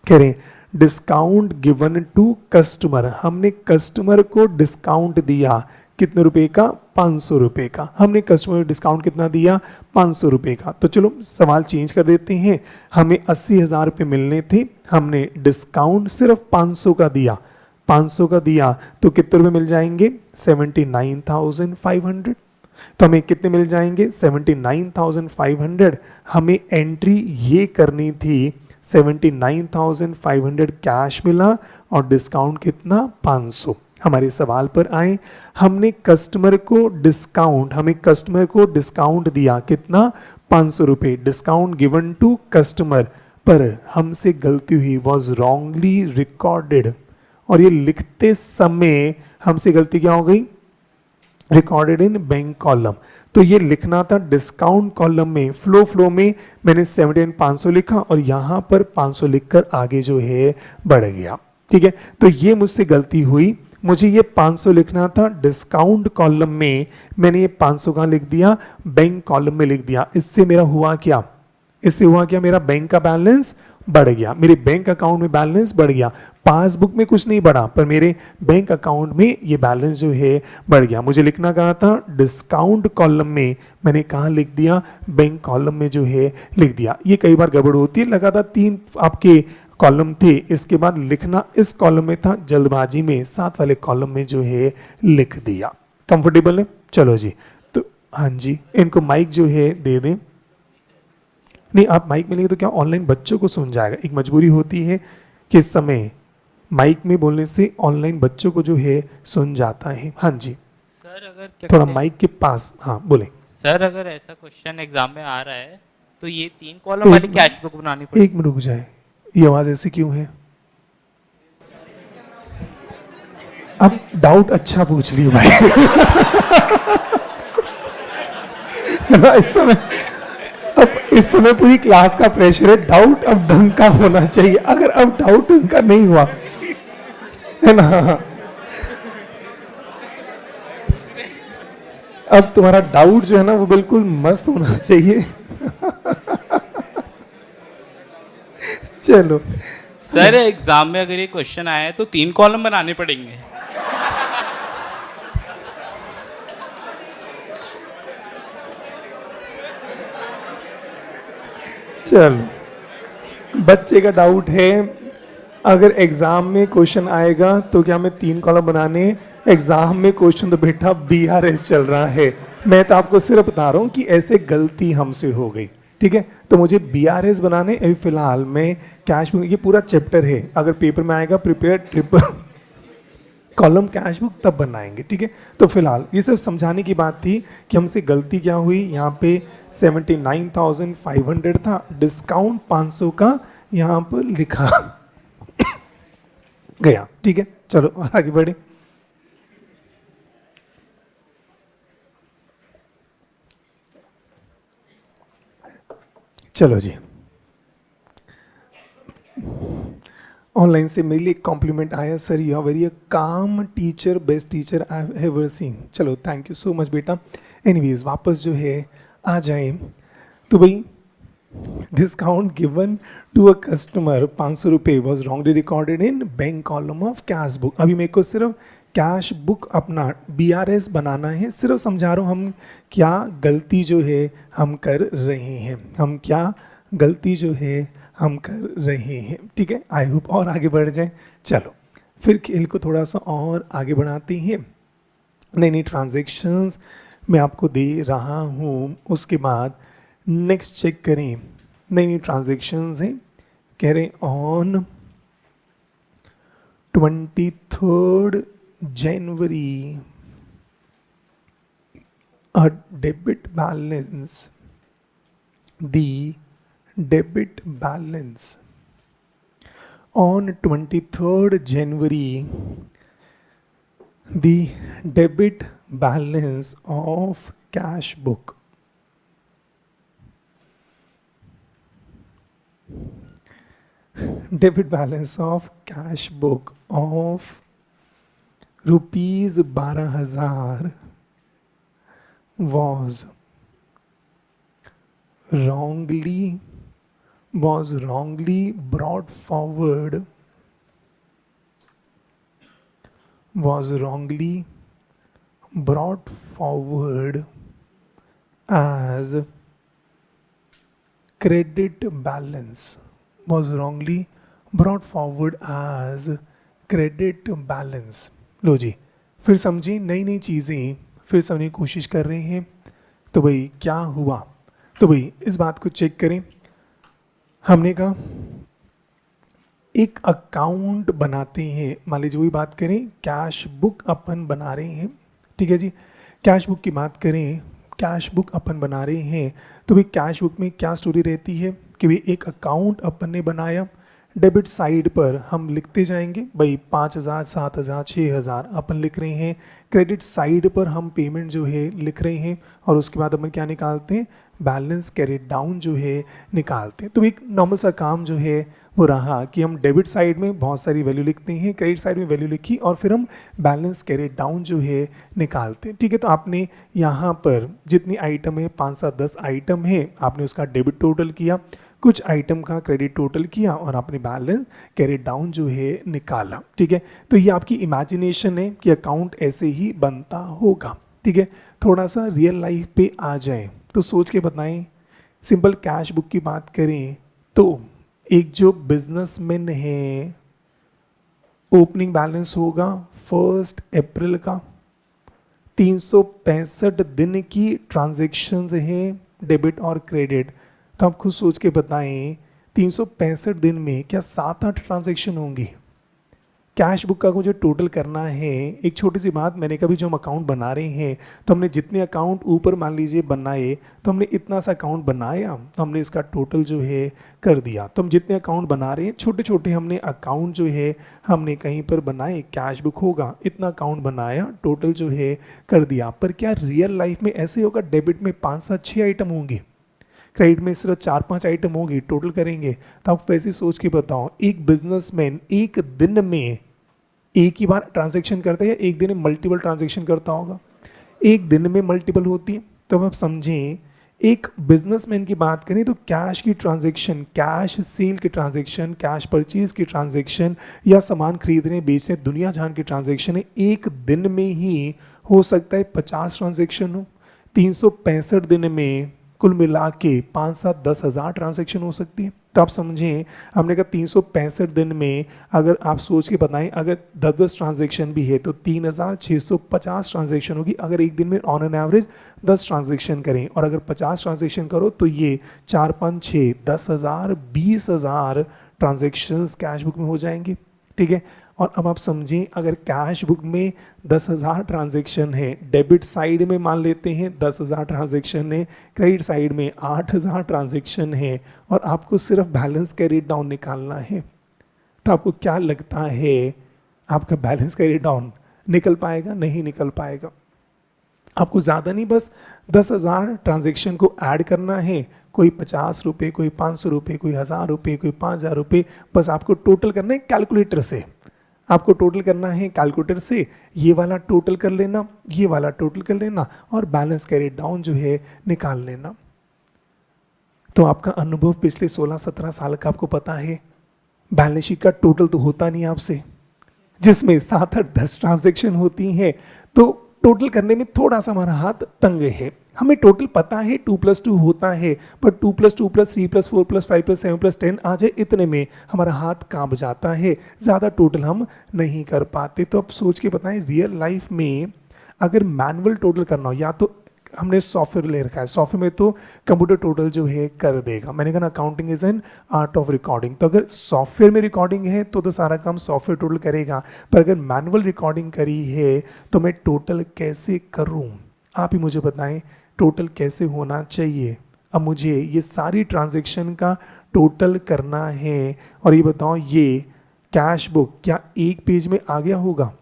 कह रहे डिस्काउंट गिवन टू कस्टमर, हमने कस्टमर को डिस्काउंट दिया कितने रुपए का, 500 रुपए का। हमने कस्टमर को डिस्काउंट कितना दिया, 500 रुपए का। तो चलो सवाल चेंज कर देते हैं, हमें 80,000 रुपये मिलने थे, हमने डिस्काउंट सिर्फ 500 का दिया, 500 का दिया तो कितने रुपए मिल जाएंगे, 79,500। तो हमें कितने मिल जाएंगे, 79,500। हमें एंट्री ये करनी थी, 79,500 कैश मिला और डिस्काउंट कितना, 500। हमारे सवाल पर आए, हमने कस्टमर को डिस्काउंट दिया कितना, 500 रुपये, डिस्काउंट गिवन टू कस्टमर, पर हमसे गलती हुई, वॉज रॉन्गली रिकॉर्डेड, और ये लिखते समय हमसे गलती क्या हो गई, रिकॉर्डेड इन बैंक कॉलम। तो ये लिखना था डिस्काउंट कॉलम में, फ्लो में मैंने 79,500 लिखा और यहाँ पर 500 लिखकर आगे जो है बढ़ गया। ठीक है, तो ये मुझसे गलती हुई, मुझे ये 500 लिखना था डिस्काउंट कॉलम में, मैंने ये 500 कहाँ लिख दिया, बैंक कॉलम में लिख दिया। इससे मेरा हुआ क्या, मेरा बैंक का बैलेंस बढ़ गया, मेरे बैंक अकाउंट में बैलेंस बढ़ गया। पासबुक में कुछ नहीं बढ़ा पर मेरे बैंक अकाउंट में ये बैलेंस जो है बढ़ गया। मुझे लिखना कहा था डिस्काउंट कॉलम में, मैंने कहाँ लिख दिया, बैंक कॉलम में जो है लिख दिया। ये कई बार गड़बड़ होती है, लगातार 3 आपके कॉलम थे, इसके बाद लिखना इस कॉलम में था, जल्दबाजी में 7 वाले कॉलम में जो है लिख दिया। कंफर्टेबल है, चलो जी। तो हाँ जी, इनको माइक जो है दे दें। नहीं, आप माइक में लेंगे तो क्या ऑनलाइन बच्चों को सुन जाएगा, एक मजबूरी होती है कि इस समय माइक में बोलने से ऑनलाइन बच्चों को जो है सुन जाता है। हाँ जी
सर, अगर
थोड़ा माइक के पास, हाँ बोले।
सर, अगर ऐसा क्वेश्चन एग्जाम में आ रहा है तो ये 3 कॉलम वाली कैश बुक बनानी पड़ेगी।
एक मिनट रुक जाए, ये आवाज ऐसी क्यों है, अब डाउट अच्छा पूछ लियो भाई। इस समय पूरी क्लास का प्रेशर है, डाउट अब ढंग का होना चाहिए। अगर अब डाउट ढंग का नहीं हुआ है ना, अब तुम्हारा डाउट जो है ना वो बिल्कुल मस्त होना चाहिए। चलो
सर, एग्जाम में अगर ये क्वेश्चन आया है तो 3 कॉलम बनाने पड़ेंगे।
चलो, बच्चे का डाउट है अगर एग्जाम में क्वेश्चन आएगा तो क्या हमें 3 कॉलम बनाने, एग्जाम में क्वेश्चन तो बेटा BRS चल रहा है। मैं तो आपको सिर्फ बता रहा हूँ कि ऐसे गलती हमसे हो गई, ठीक है। तो मुझे BRS बनाने, अभी फिलहाल मैं कैश बुक, ये पूरा चैप्टर है, अगर पेपर में आएगा prepare triple column cash book तब बनाएंगे, ठीक है। तो फिलहाल ये सब समझाने की बात थी कि हमसे गलती क्या हुई, यहाँ पे 79,500 था, डिस्काउंट 500 का यहाँ पर लिखा गया, ठीक है। चलो आगे बढ़े। चलो जी, ऑनलाइन से मेरे लिए कॉम्प्लीमेंट आया, sir you are very a calm teacher, best teacher I have ever seen. चलो थैंक यू सो मच बेटा। एनीवेज वापस जो है आ जाए, तो भाई discount given to a customer 500 रुपये was wrongly recorded in bank column of cash book. अभी मेरे को सिर्फ कैश बुक अपना BRS बनाना है, सिर्फ समझा रहा हूँ हम क्या गलती जो है हम कर रहे हैं, हम क्या गलती जो है हम कर रहे हैं, ठीक है। आई होप और आगे बढ़ जाए। चलो फिर खेल को थोड़ा सा और आगे बढ़ाते हैं। नई नई ट्रांजेक्शन्स मैं आपको दे रहा हूँ, उसके बाद नेक्स्ट चेक करें। नई नई ट्रांजेक्शन्स हैं, कह रहे on 23rd January a debit balance, the debit balance on 23rd January, the debit balance of cash book debit balance of cash book of rupees 12,000 was wrongly brought forward was wrongly brought forward as credit balance, was wrongly brought forward as credit balance। लो जी, फिर समझिए, नई नई चीज़ें फिर समझने की कोशिश कर रहे हैं। तो भाई क्या हुआ, तो भाई इस बात को चेक करें। हमने कहा एक अकाउंट बनाते हैं, मान लीजिए वही बात करें, कैश बुक अपन बना रहे हैं, ठीक है जी। कैश बुक की बात करें, कैश बुक अपन बना रहे हैं, तो भाई कैश बुक में क्या स्टोरी रहती है कि भाई एक अकाउंट अपन ने बनाया, डेबिट साइड पर हम लिखते जाएंगे भाई 5,000, 7,000, 6,000 अपन लिख रहे हैं। क्रेडिट साइड पर हम पेमेंट जो है लिख रहे हैं, और उसके बाद अपन क्या निकालते हैं, बैलेंस कैरिड डाउन जो है निकालते हैं। तो एक नॉर्मल सा काम जो है वो रहा कि हम डेबिट साइड में बहुत सारी वैल्यू लिखते हैं, क्रेडिट साइड में वैल्यू लिखी, और फिर हम बैलेंस कैरिड डाउन जो है निकालते हैं, ठीक है। तो आपने यहाँ पर जितनी आइटम है, 5, 7, 10 आइटम है, आपने उसका डेबिट टोटल किया, कुछ आइटम का क्रेडिट टोटल किया, और आपने बैलेंस कैरिड डाउन जो है निकाला, ठीक है। तो ये आपकी इमेजिनेशन है कि अकाउंट ऐसे ही बनता होगा, ठीक है। थोड़ा सा रियल लाइफ पे आ जाए तो सोच के बताएं। सिंपल कैश बुक की बात करें तो एक जो बिजनेसमैन है, ओपनिंग बैलेंस होगा 1 अप्रैल का, 365 दिन की ट्रांजैक्शंस हैं डेबिट और क्रेडिट। तो आप खुद सोच के बताएं 365 दिन में क्या 7-8 ट्रांजैक्शन होंगी। कैश बुक का मुझे टोटल करना है। एक छोटी सी बात, मैंने कभी जो हम अकाउंट बना रहे हैं तो हमने जितने अकाउंट ऊपर मान लीजिए बनाए, तो हमने इतना सा अकाउंट बनाया, तो हमने इसका टोटल जो है कर दिया। तो हम जितने अकाउंट बना रहे हैं, छोटे छोटे हमने अकाउंट जो है हमने कहीं पर बनाए, कैश बुक होगा, इतना अकाउंट बनाया, टोटल जो है कर दिया। पर क्या रियल लाइफ में ऐसे होगा, डेबिट में 5, 7, 6 आइटम होंगे, क्रेडिट में सिर्फ 4, 5 आइटम होगी, टोटल करेंगे। तो आप वैसे सोच के बताओ, एक बिजनेसमैन एक दिन में एक ही बार ट्रांजैक्शन करता है या एक दिन में मल्टीपल ट्रांजैक्शन करता होगा? एक दिन में मल्टीपल होती है। तो आप समझें, एक बिजनेसमैन की बात करें तो कैश की ट्रांजैक्शन, कैश सेल की ट्रांजैक्शन, कैश परचेज की ट्रांजैक्शन, या सामान खरीदने बेचने दुनिया जहान की ट्रांजैक्शन है, एक दिन में ही हो सकता है 50 ट्रांजैक्शन हो। 365 दिन में कुल मिला के 5, 7, 10 हज़ार ट्रांजैक्शन हो सकती है। तो आप समझें, हमने कहा 365 दिन में अगर आप सोच के बताएं, अगर 10-10 ट्रांजैक्शन भी है तो 3,650 ट्रांजैक्शन होगी। अगर एक दिन में ऑन एन एवरेज 10 ट्रांजैक्शन करें, और अगर 50 ट्रांजैक्शन करो तो ये 4, 5, 6, 10,000, 20,000 ट्रांजैक्शंस कैश बुक में हो जाएंगे, ठीक है। और अब आप समझें, अगर कैश बुक में 10,000 ट्रांजैक्शन है, डेबिट साइड में मान लेते हैं 10,000 ट्रांजैक्शन है, क्रेडिट साइड में 8,000 ट्रांजैक्शन है, और आपको सिर्फ बैलेंस कैरिड डाउन निकालना है, तो आपको क्या लगता है आपका बैलेंस कैरिड डाउन निकल पाएगा? नहीं निकल पाएगा। आपको ज़्यादा नहीं, बस 10,000 ट्रांजैक्शन को ऐड करना है, कोई 50 रुपये, कोई 500 रुपये, कोई 1,000 रुपये, कोई 5,000 रुपये, बस आपको टोटल करना है कैलकुलेटर से। आपको टोटल करना है कैलकुलेटर से, ये वाला टोटल कर लेना, ये वाला टोटल कर लेना, और बैलेंस कैरिड डाउन जो है निकाल लेना। तो आपका अनुभव पिछले 16-17 साल का आपको पता है, बैलेंस शीट का टोटल तो होता नहीं आपसे, जिसमें 7, 8, 10 ट्रांजैक्शन होती हैं, तो टोटल करने में थोड़ा सा हमारा हाथ तंग है। हमें टोटल पता है 2+2 होता है, पर 2+2 +3 +4 +5 +7 +10 आ जाए, इतने में हमारा हाथ कांप जाता है, ज़्यादा टोटल हम नहीं कर पाते। तो अब सोच के बताएं, रियल लाइफ में अगर मैनुअल टोटल करना हो, या तो हमने सॉफ्टवेयर ले रखा है, सॉफ्टवेयर में तो कंप्यूटर टोटल जो है कर देगा। मैंने कहा ना, accounting is an art of recording. तो अगर सॉफ्टवेयर में रिकॉर्डिंग है तो सारा काम सॉफ्टवेयर टोटल करेगा, पर अगर मैनुअल रिकॉर्डिंग करी है तो मैं टोटल कैसे करूं? आप ही मुझे बताएं, टोटल कैसे होना चाहिए? अब मुझे ये सारी ट्रांजैक्शन का टोटल करना है, और ये बताओ, ये कैश बुक क्या एक पेज में आ गया होगा?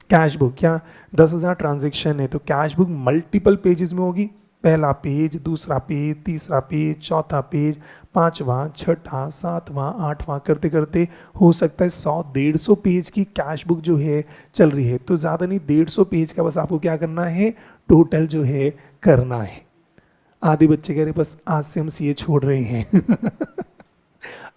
कैश बुक क्या 10,000 ट्रांजैक्शन है तो कैश बुक मल्टीपल पेजेस में होगी, पहला पेज, दूसरा पेज, तीसरा पेज, चौथा पेज, 5वां, 6वां, 7वां, 8वां करते करते हो सकता है 100-150 पेज की कैश बुक जो है चल रही है। तो ज़्यादा नहीं, 150 पेज का बस आपको क्या करना है, टोटल जो है करना है। आधे बच्चे कह रहे बस आज से हम सीए छोड़ रहे हैं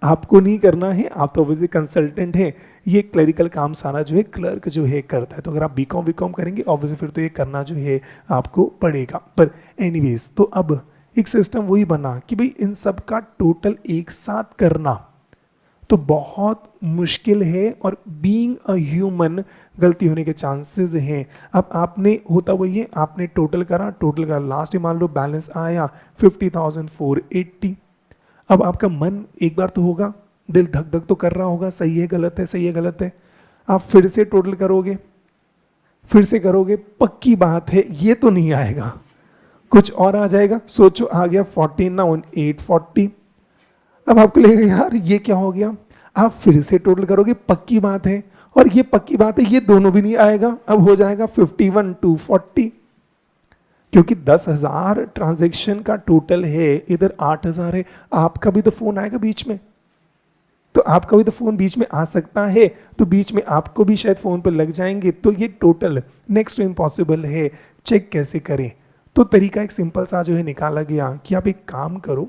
आपको नहीं करना है, आप तो ऑब्वियसली कंसल्टेंट हैं, ये क्लरिकल काम सारा जो है क्लर्क जो है करता है। तो अगर आप बीकॉम करेंगे ऑब्वियसली फिर तो ये करना जो है आपको पड़ेगा। पर एनीवेज, तो अब एक सिस्टम वही बना कि भाई इन सब का टोटल एक साथ करना तो बहुत मुश्किल है, और बीइंग अ ह्यूमन गलती होने के चांसेस हैं। अब आपने होता वही है, आपने टोटल करा, लास्ट में मान लो बैलेंस आया 50,480। अब आपका मन एक बार तो होगा, दिल धक धक तो कर रहा होगा, सही है गलत है, सही है गलत है। आप फिर से टोटल करोगे, फिर से करोगे, पक्की बात है ये तो नहीं आएगा, कुछ और आ जाएगा। सोचो आ गया 14 ना 840। अब आपको लगेगा यार ये क्या हो गया, आप फिर से टोटल करोगे, पक्की बात है, और ये पक्की बात है ये दोनों भी नहीं आएगा, अब हो जाएगा 51,240। क्योंकि 10,000 ट्रांजैक्शन का टोटल है, इधर 8,000 है। आपका भी तो फोन आएगा बीच में, तो आपका भी तो फोन बीच में आ सकता है, तो बीच में आपको भी शायद फोन पर लग जाएंगे, तो ये टोटल नेक्स्ट टू इम्पॉसिबल है। चेक कैसे करें, तो तरीका एक सिंपल सा जो है निकाला गया कि आप एक काम करो,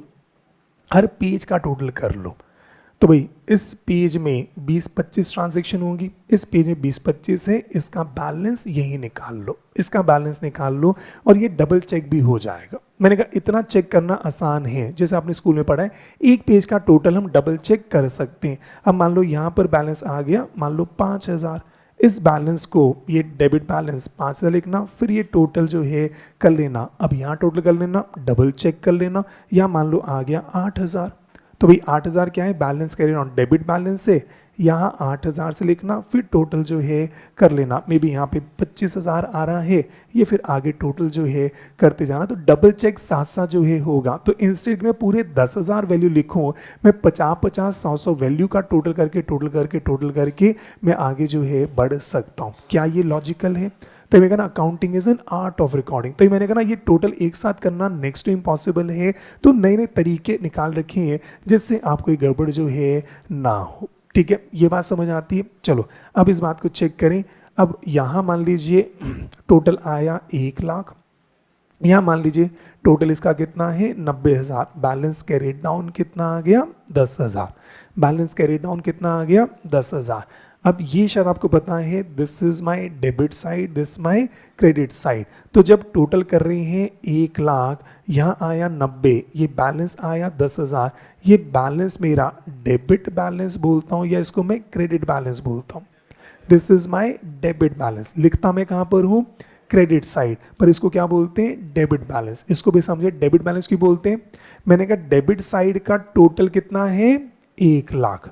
हर पेज का टोटल कर लो। तो भाई इस पेज में 20-25 ट्रांजैक्शन होंगी, इस पेज में 20-25 है, इसका बैलेंस यही निकाल लो, इसका बैलेंस निकाल लो, और ये डबल चेक भी हो जाएगा। मैंने कहा इतना चेक करना आसान है, जैसे आपने स्कूल में पढ़ा है, एक पेज का टोटल हम डबल चेक कर सकते हैं। अब मान लो यहाँ पर बैलेंस आ गया, मान लो 5,000, इस बैलेंस को, ये डेबिट बैलेंस 5,000 लिखना, फिर ये टोटल जो है कर लेना, अब यहाँ टोटल कर लेना, डबल चेक कर लेना, या मान लो आ गया 8,000, तो भाई 8,000 क्या है, balance carry on debit balance से, यहाँ 8,000 से लिखना, फिर टोटल जो है कर लेना, मे बी यहाँ पे 25,000 आ रहा है, ये फिर आगे टोटल जो है करते जाना। तो डबल चेक साथ साथ जो है होगा। तो इंस्टेड में पूरे 10,000 वैल्यू लिखूँ, मैं 50-50 100-100 वैल्यू का टोटल करके मैं आगे जो है बढ़ सकता हूँ। क्या ये लॉजिकल है? तो मैंने कहा ना accounting is an art of recording. तो मैंने कहा ना ये टोटल एक साथ करना नेक्स्ट टू इम्पॉसिबल है। तो नए नए तरीके निकाल रखे हैं जिससे आपको ये गड़बड़ जो है ना हो। ठीक है, ये बात समझ आती है। चलो अब इस बात को चेक करें। अब यहाँ मान लीजिए टोटल आया 1 लाख, यहाँ मान लीजिए टोटल इसका कितना है 90,000, बैलेंस कैरिड डाउन कितना आ गया 10,000, बैलेंस कैरिड डाउन कितना आ गया 10,000। अब ये शायद आपको पता है, this is my debit side, this my credit side. तो जब टोटल कर रहे हैं 1 लाख, यहाँ आया 90, ये बैलेंस आया 10,000, ये बैलेंस मेरा डेबिट बैलेंस बोलता हूँ या इसको मैं क्रेडिट बैलेंस बोलता हूँ। This is my debit balance, लिखता मैं कहाँ पर हूँ, क्रेडिट साइड, पर इसको क्या बोलते हैं, डेबिट बैलेंस। इसको भी समझे डेबिट बैलेंस क्यों बोलते हैं। मैंने कहा डेबिट साइड का टोटल कितना है 1 लाख,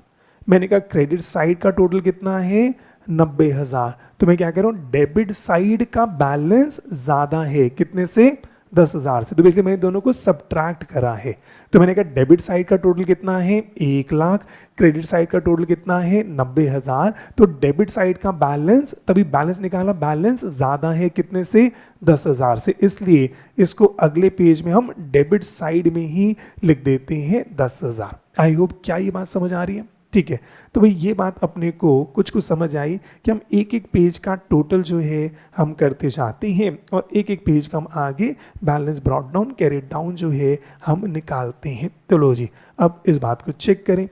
मैंने कहा क्रेडिट साइड का टोटल कितना है 90,000। तो मैं क्या कह रहा हूँ, डेबिट साइड का बैलेंस ज्यादा है, कितने से 10,000 से। तो बेसिकली मैंने दोनों को सब्ट्रैक्ट करा है। तो मैंने कहा डेबिट साइड का टोटल कितना है 1 लाख, क्रेडिट साइड का टोटल कितना है 90,000। तो डेबिट साइड का बैलेंस, तभी बैलेंस निकाला, बैलेंस ज्यादा है कितने से 10,000 से, इसलिए इसको अगले पेज में हम डेबिट साइड में ही लिख देते हैं 10,000। आई होप क्या ये बात समझ आ रही है। ठीक है, तो भाई ये बात अपने को कुछ समझ आई कि हम एक एक पेज का टोटल जो है हम करते जाते हैं, और एक एक पेज का हम आगे balance brought down carried down जो है हम निकालते हैं। तो लो जी अब इस बात को चेक करें।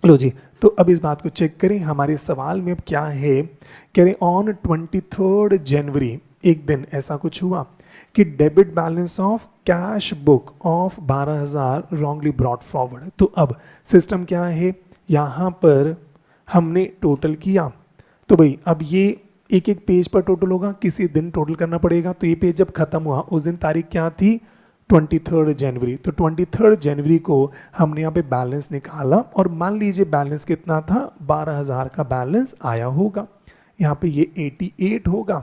लो जी, तो अब इस बात को चेक करें, हमारे सवाल में अब क्या है, कह रहे ऑन 23 जनवरी एक दिन ऐसा कुछ हुआ कि debit balance of cash book of 12,000 wrongly brought forward. तो अब सिस्टम क्या है, यहाँ पर हमने टोटल किया, तो भाई अब ये एक एक पेज पर टोटल होगा, किसी दिन टोटल करना पड़ेगा। तो ये पेज जब खत्म हुआ उस दिन तारीख क्या थी 23 जनवरी। तो 23 जनवरी को हमने यहाँ पे बैलेंस निकाला, और मान लीजिए बैलेंस कितना था 12,000 का बैलेंस आया होगा, यहाँ पे ये 88 होगा,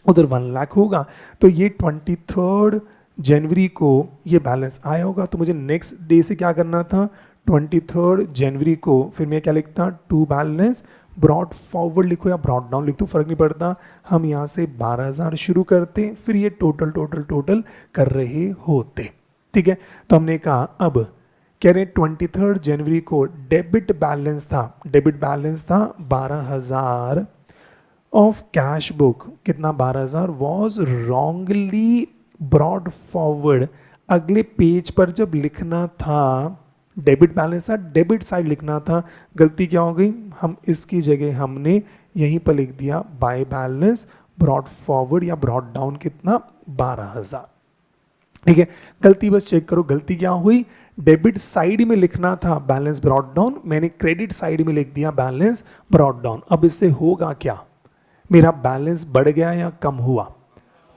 उधर 1 लाख होगा। तो ये 23 जनवरी को ये बैलेंस आया होगा। तो मुझे नेक्स्ट डे से क्या करना था, 23 जनवरी को फिर मैं क्या लिखता, टू बैलेंस ब्रॉट फॉरवर्ड लिखो या ब्रॉट डाउन लिख दो, फर्क नहीं पड़ता। हम यहाँ से 12,000 शुरू करते, फिर ये टोटल टोटल टोटल कर रहे होते। ठीक है, तो हमने कहा अब कह रहे 23 जनवरी को डेबिट बैलेंस था 12,000 ऑफ कैश बुक, कितना 12,000 वॉज रॉन्गली ब्रॉड फॉरवर्ड। अगले पेज पर जब लिखना था डेबिट बैलेंस था, डेबिट साइड लिखना था, गलती क्या हो गई, हम इसकी जगह हमने यहीं पर लिख दिया बाय बैलेंस ब्रॉड फॉरवर्ड या ब्रॉड डाउन कितना 12,000। ठीक है, गलती बस चेक करो गलती क्या हुई, डेबिट साइड में लिखना था बैलेंस ब्रॉड डाउन, मैंने क्रेडिट साइड में लिख दिया बैलेंस ब्रॉड डाउन। अब इससे होगा क्या, मेरा बैलेंस बढ़ गया या कम हुआ,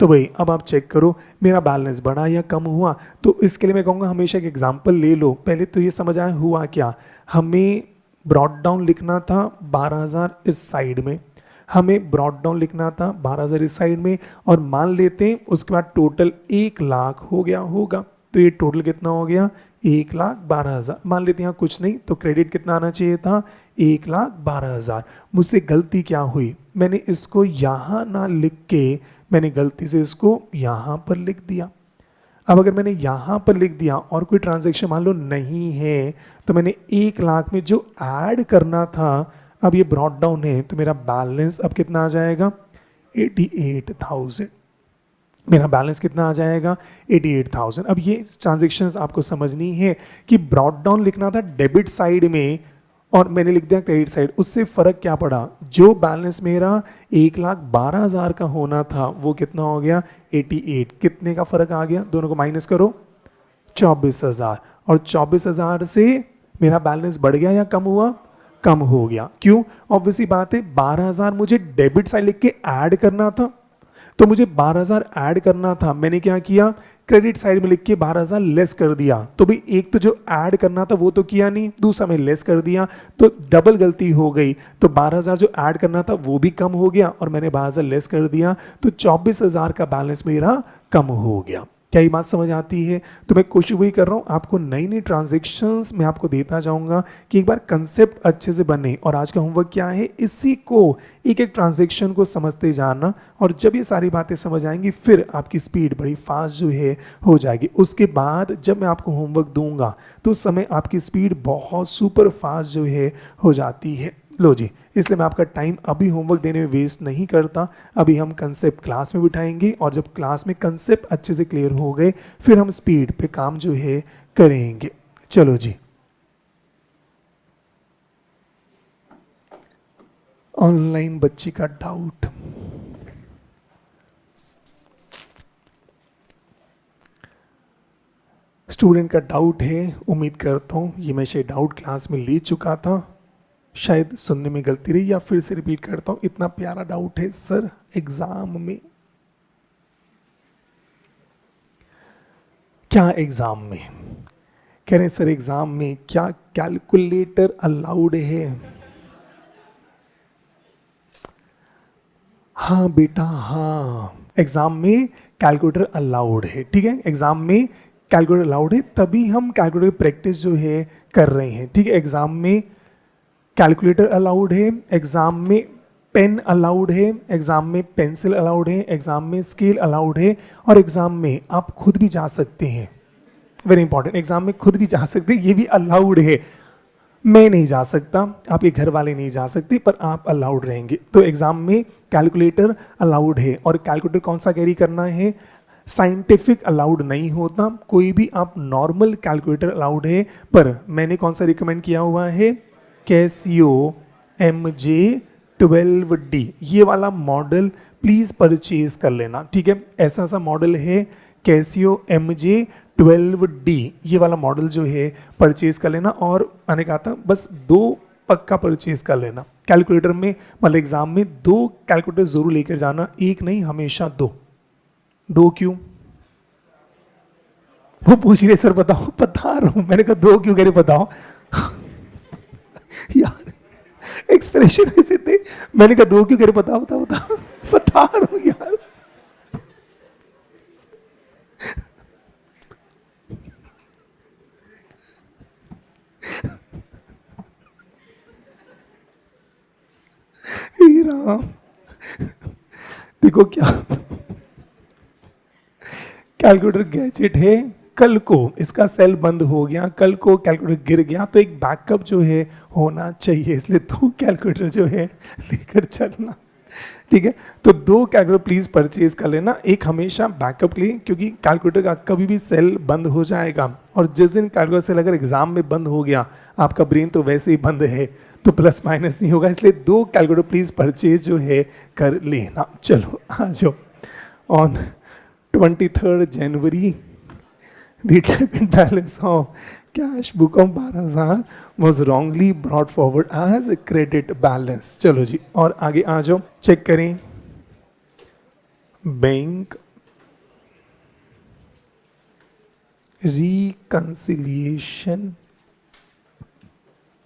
तो भाई अब आप चेक करो मेरा बैलेंस बढ़ा या कम हुआ। तो इसके लिए मैं कहूँगा हमेशा एक एग्जांपल ले लो, पहले तो ये समझ आया हुआ क्या, हमें ब्रॉड डाउन लिखना था 12,000 इस साइड में, हमें ब्रॉड डाउन लिखना था 12,000 इस साइड में, और मान लेते हैं उसके बाद टोटल 1 लाख हो गया होगा, तो ये टोटल कितना हो गया 1,12,000। मान लेते हैं यहाँ कुछ नहीं, तो क्रेडिट कितना आना चाहिए था 1,12,000। मुझसे गलती क्या हुई, मैंने इसको यहाँ ना लिख के मैंने गलती से इसको यहाँ पर लिख दिया। अब अगर मैंने यहाँ पर लिख दिया और कोई ट्रांजैक्शन मान लो नहीं है, तो मैंने 1 लाख में जो ऐड करना था, अब ये ब्रॉड डाउन है तो मेरा बैलेंस अब कितना आ जाएगा 88,000। मेरा बैलेंस कितना आ जाएगा 88,000। अब ये ट्रांजैक्शंस आपको समझनी है कि ब्रॉड डाउन लिखना था डेबिट साइड में और मैंने लिख दिया क्रेडिट साइड, उससे फ़र्क क्या पड़ा, जो बैलेंस मेरा 1,12,000 का होना था वो कितना हो गया 88, कितने का फ़र्क आ गया, दोनों को माइनस करो 24,000, और 24,000 से मेरा बैलेंस बढ़ गया या कम हुआ, कम हो गया। क्यों, ऑब्वियसली बात है 12,000 मुझे डेबिट साइड लिख के ऐड करना था, तो मुझे 12,000 ऐड करना था, मैंने क्या किया क्रेडिट साइड में लिख के 12,000 लेस कर दिया। तो भाई एक तो जो ऐड करना था वो तो किया नहीं, दूसरा में लेस कर दिया, तो डबल गलती हो गई। तो 12,000 जो ऐड करना था वो भी कम हो गया और मैंने 12,000 लेस कर दिया, तो 24,000 का बैलेंस मेरा कम हो गया। क्या ये बात समझ आती है? तो मैं कोशिश वही कर रहा हूँ आपको नई नई ट्रांजेक्शन्स मैं आपको देता जाऊँगा कि एक बार कंसेप्ट अच्छे से बने। और आज का होमवर्क क्या है, इसी को एक एक ट्रांजेक्शन को समझते जाना, और जब ये सारी बातें समझ आएंगी फिर आपकी स्पीड बड़ी फास्ट जो है हो जाएगी। उसके बाद जब मैं आपको होमवर्क दूंगा तो उस समय आपकी स्पीड बहुत सुपर फास्ट जो है हो जाती है। लो जी, इसलिए मैं आपका टाइम अभी होमवर्क देने में वेस्ट नहीं करता। अभी हम कंसेप्ट क्लास में बिठाएंगे और जब क्लास में कंसेप्ट अच्छे से क्लियर हो गए फिर हम स्पीड पे काम जो है करेंगे। चलो जी, ऑनलाइन बच्ची का डाउट। स्टूडेंट का डाउट है, उम्मीद करता हूँ ये मैं शायद डाउट क्लास में ले चुका था, शायद सुनने में गलती रही या फिर से रिपीट करता हूँ। इतना प्यारा डाउट है सर, एग्जाम में क्या, एग्जाम में कह रहे हैं सर एग्जाम में क्या कैलकुलेटर अलाउड है? हाँ बेटा हाँ, एग्जाम में कैलकुलेटर अलाउड है। ठीक है, एग्जाम में कैलकुलेटर अलाउड है, तभी हम कैलकुलेटर प्रैक्टिस जो है कर रहे हैं। ठीक है, एग्जाम में कैलकुलेटर अलाउड है, एग्जाम में पेन अलाउड है, एग्जाम में पेंसिल अलाउड है, एग्जाम में स्केल अलाउड है, और एग्जाम में आप खुद भी जा सकते हैं। वेरी इंपॉर्टेंट, एग्जाम में खुद भी जा सकते हैं, ये भी अलाउड है। मैं नहीं जा सकता, आपके घर वाले नहीं जा सकते, पर आप अलाउड रहेंगे। तो एग्जाम में कैलकुलेटर अलाउड है, और कैलकुलेटर कौन सा कैरी करना है, साइंटिफिक अलाउड नहीं होता, कोई भी आप नॉर्मल कैलकुलेटर अलाउड है। पर मैंने कौन सा रिकमेंड किया हुआ है, कैसियो MJ12D, ये वाला मॉडल प्लीज़ परचेज कर लेना। ठीक है, ऐसा सा मॉडल है कैसियो MJ12D, ये वाला मॉडल जो है परचेज कर लेना। और मैंने कहा था बस 2 पक्का परचेज कर लेना कैलकुलेटर में, मतलब एग्जाम में 2 कैलकुलेटर जरूर लेकर जाना, एक नहीं हमेशा 2। 2 क्यों, वो पूछ रहे सर बताओ, बता रहा हूँ, मैंने कहा 2 क्यों, कह रहे बताओ यार एक्सप्रेशन ऐसे थे, मैंने कहा 2 क्यों, कह रहे बताओ बताओ बताओ, बता रहा हूँ यार। हे राम, देखो क्या कैलकुलेटर गैजेट है, कल को इसका सेल बंद हो गया, कल को कैलकुलेटर गिर गया, तो एक बैकअप जो है होना चाहिए, इसलिए 2 कैलकुलेटर जो है लेकर चलना। ठीक है, तो दो कैलकुलेटर प्लीज परचेज कर लेना, एक हमेशा बैकअप के लिए, क्योंकि कैलकुलेटर का कभी भी सेल बंद हो जाएगा, और जिस दिन कैलकुलेटर सेल अगर एग्जाम में बंद हो गया, आपका ब्रेन तो वैसे ही बंद है, तो प्लस माइनस नहीं होगा, इसलिए दो कैलकुलेटर प्लीज परचेज जो है कर लेना। चलो आ जाओ। On 23rd January, the debit balance of cash book of 12,000 was wrongly brought forward as a credit balance। चलो जी, और आगे आ जाओ, चेक करें। Bank reconciliation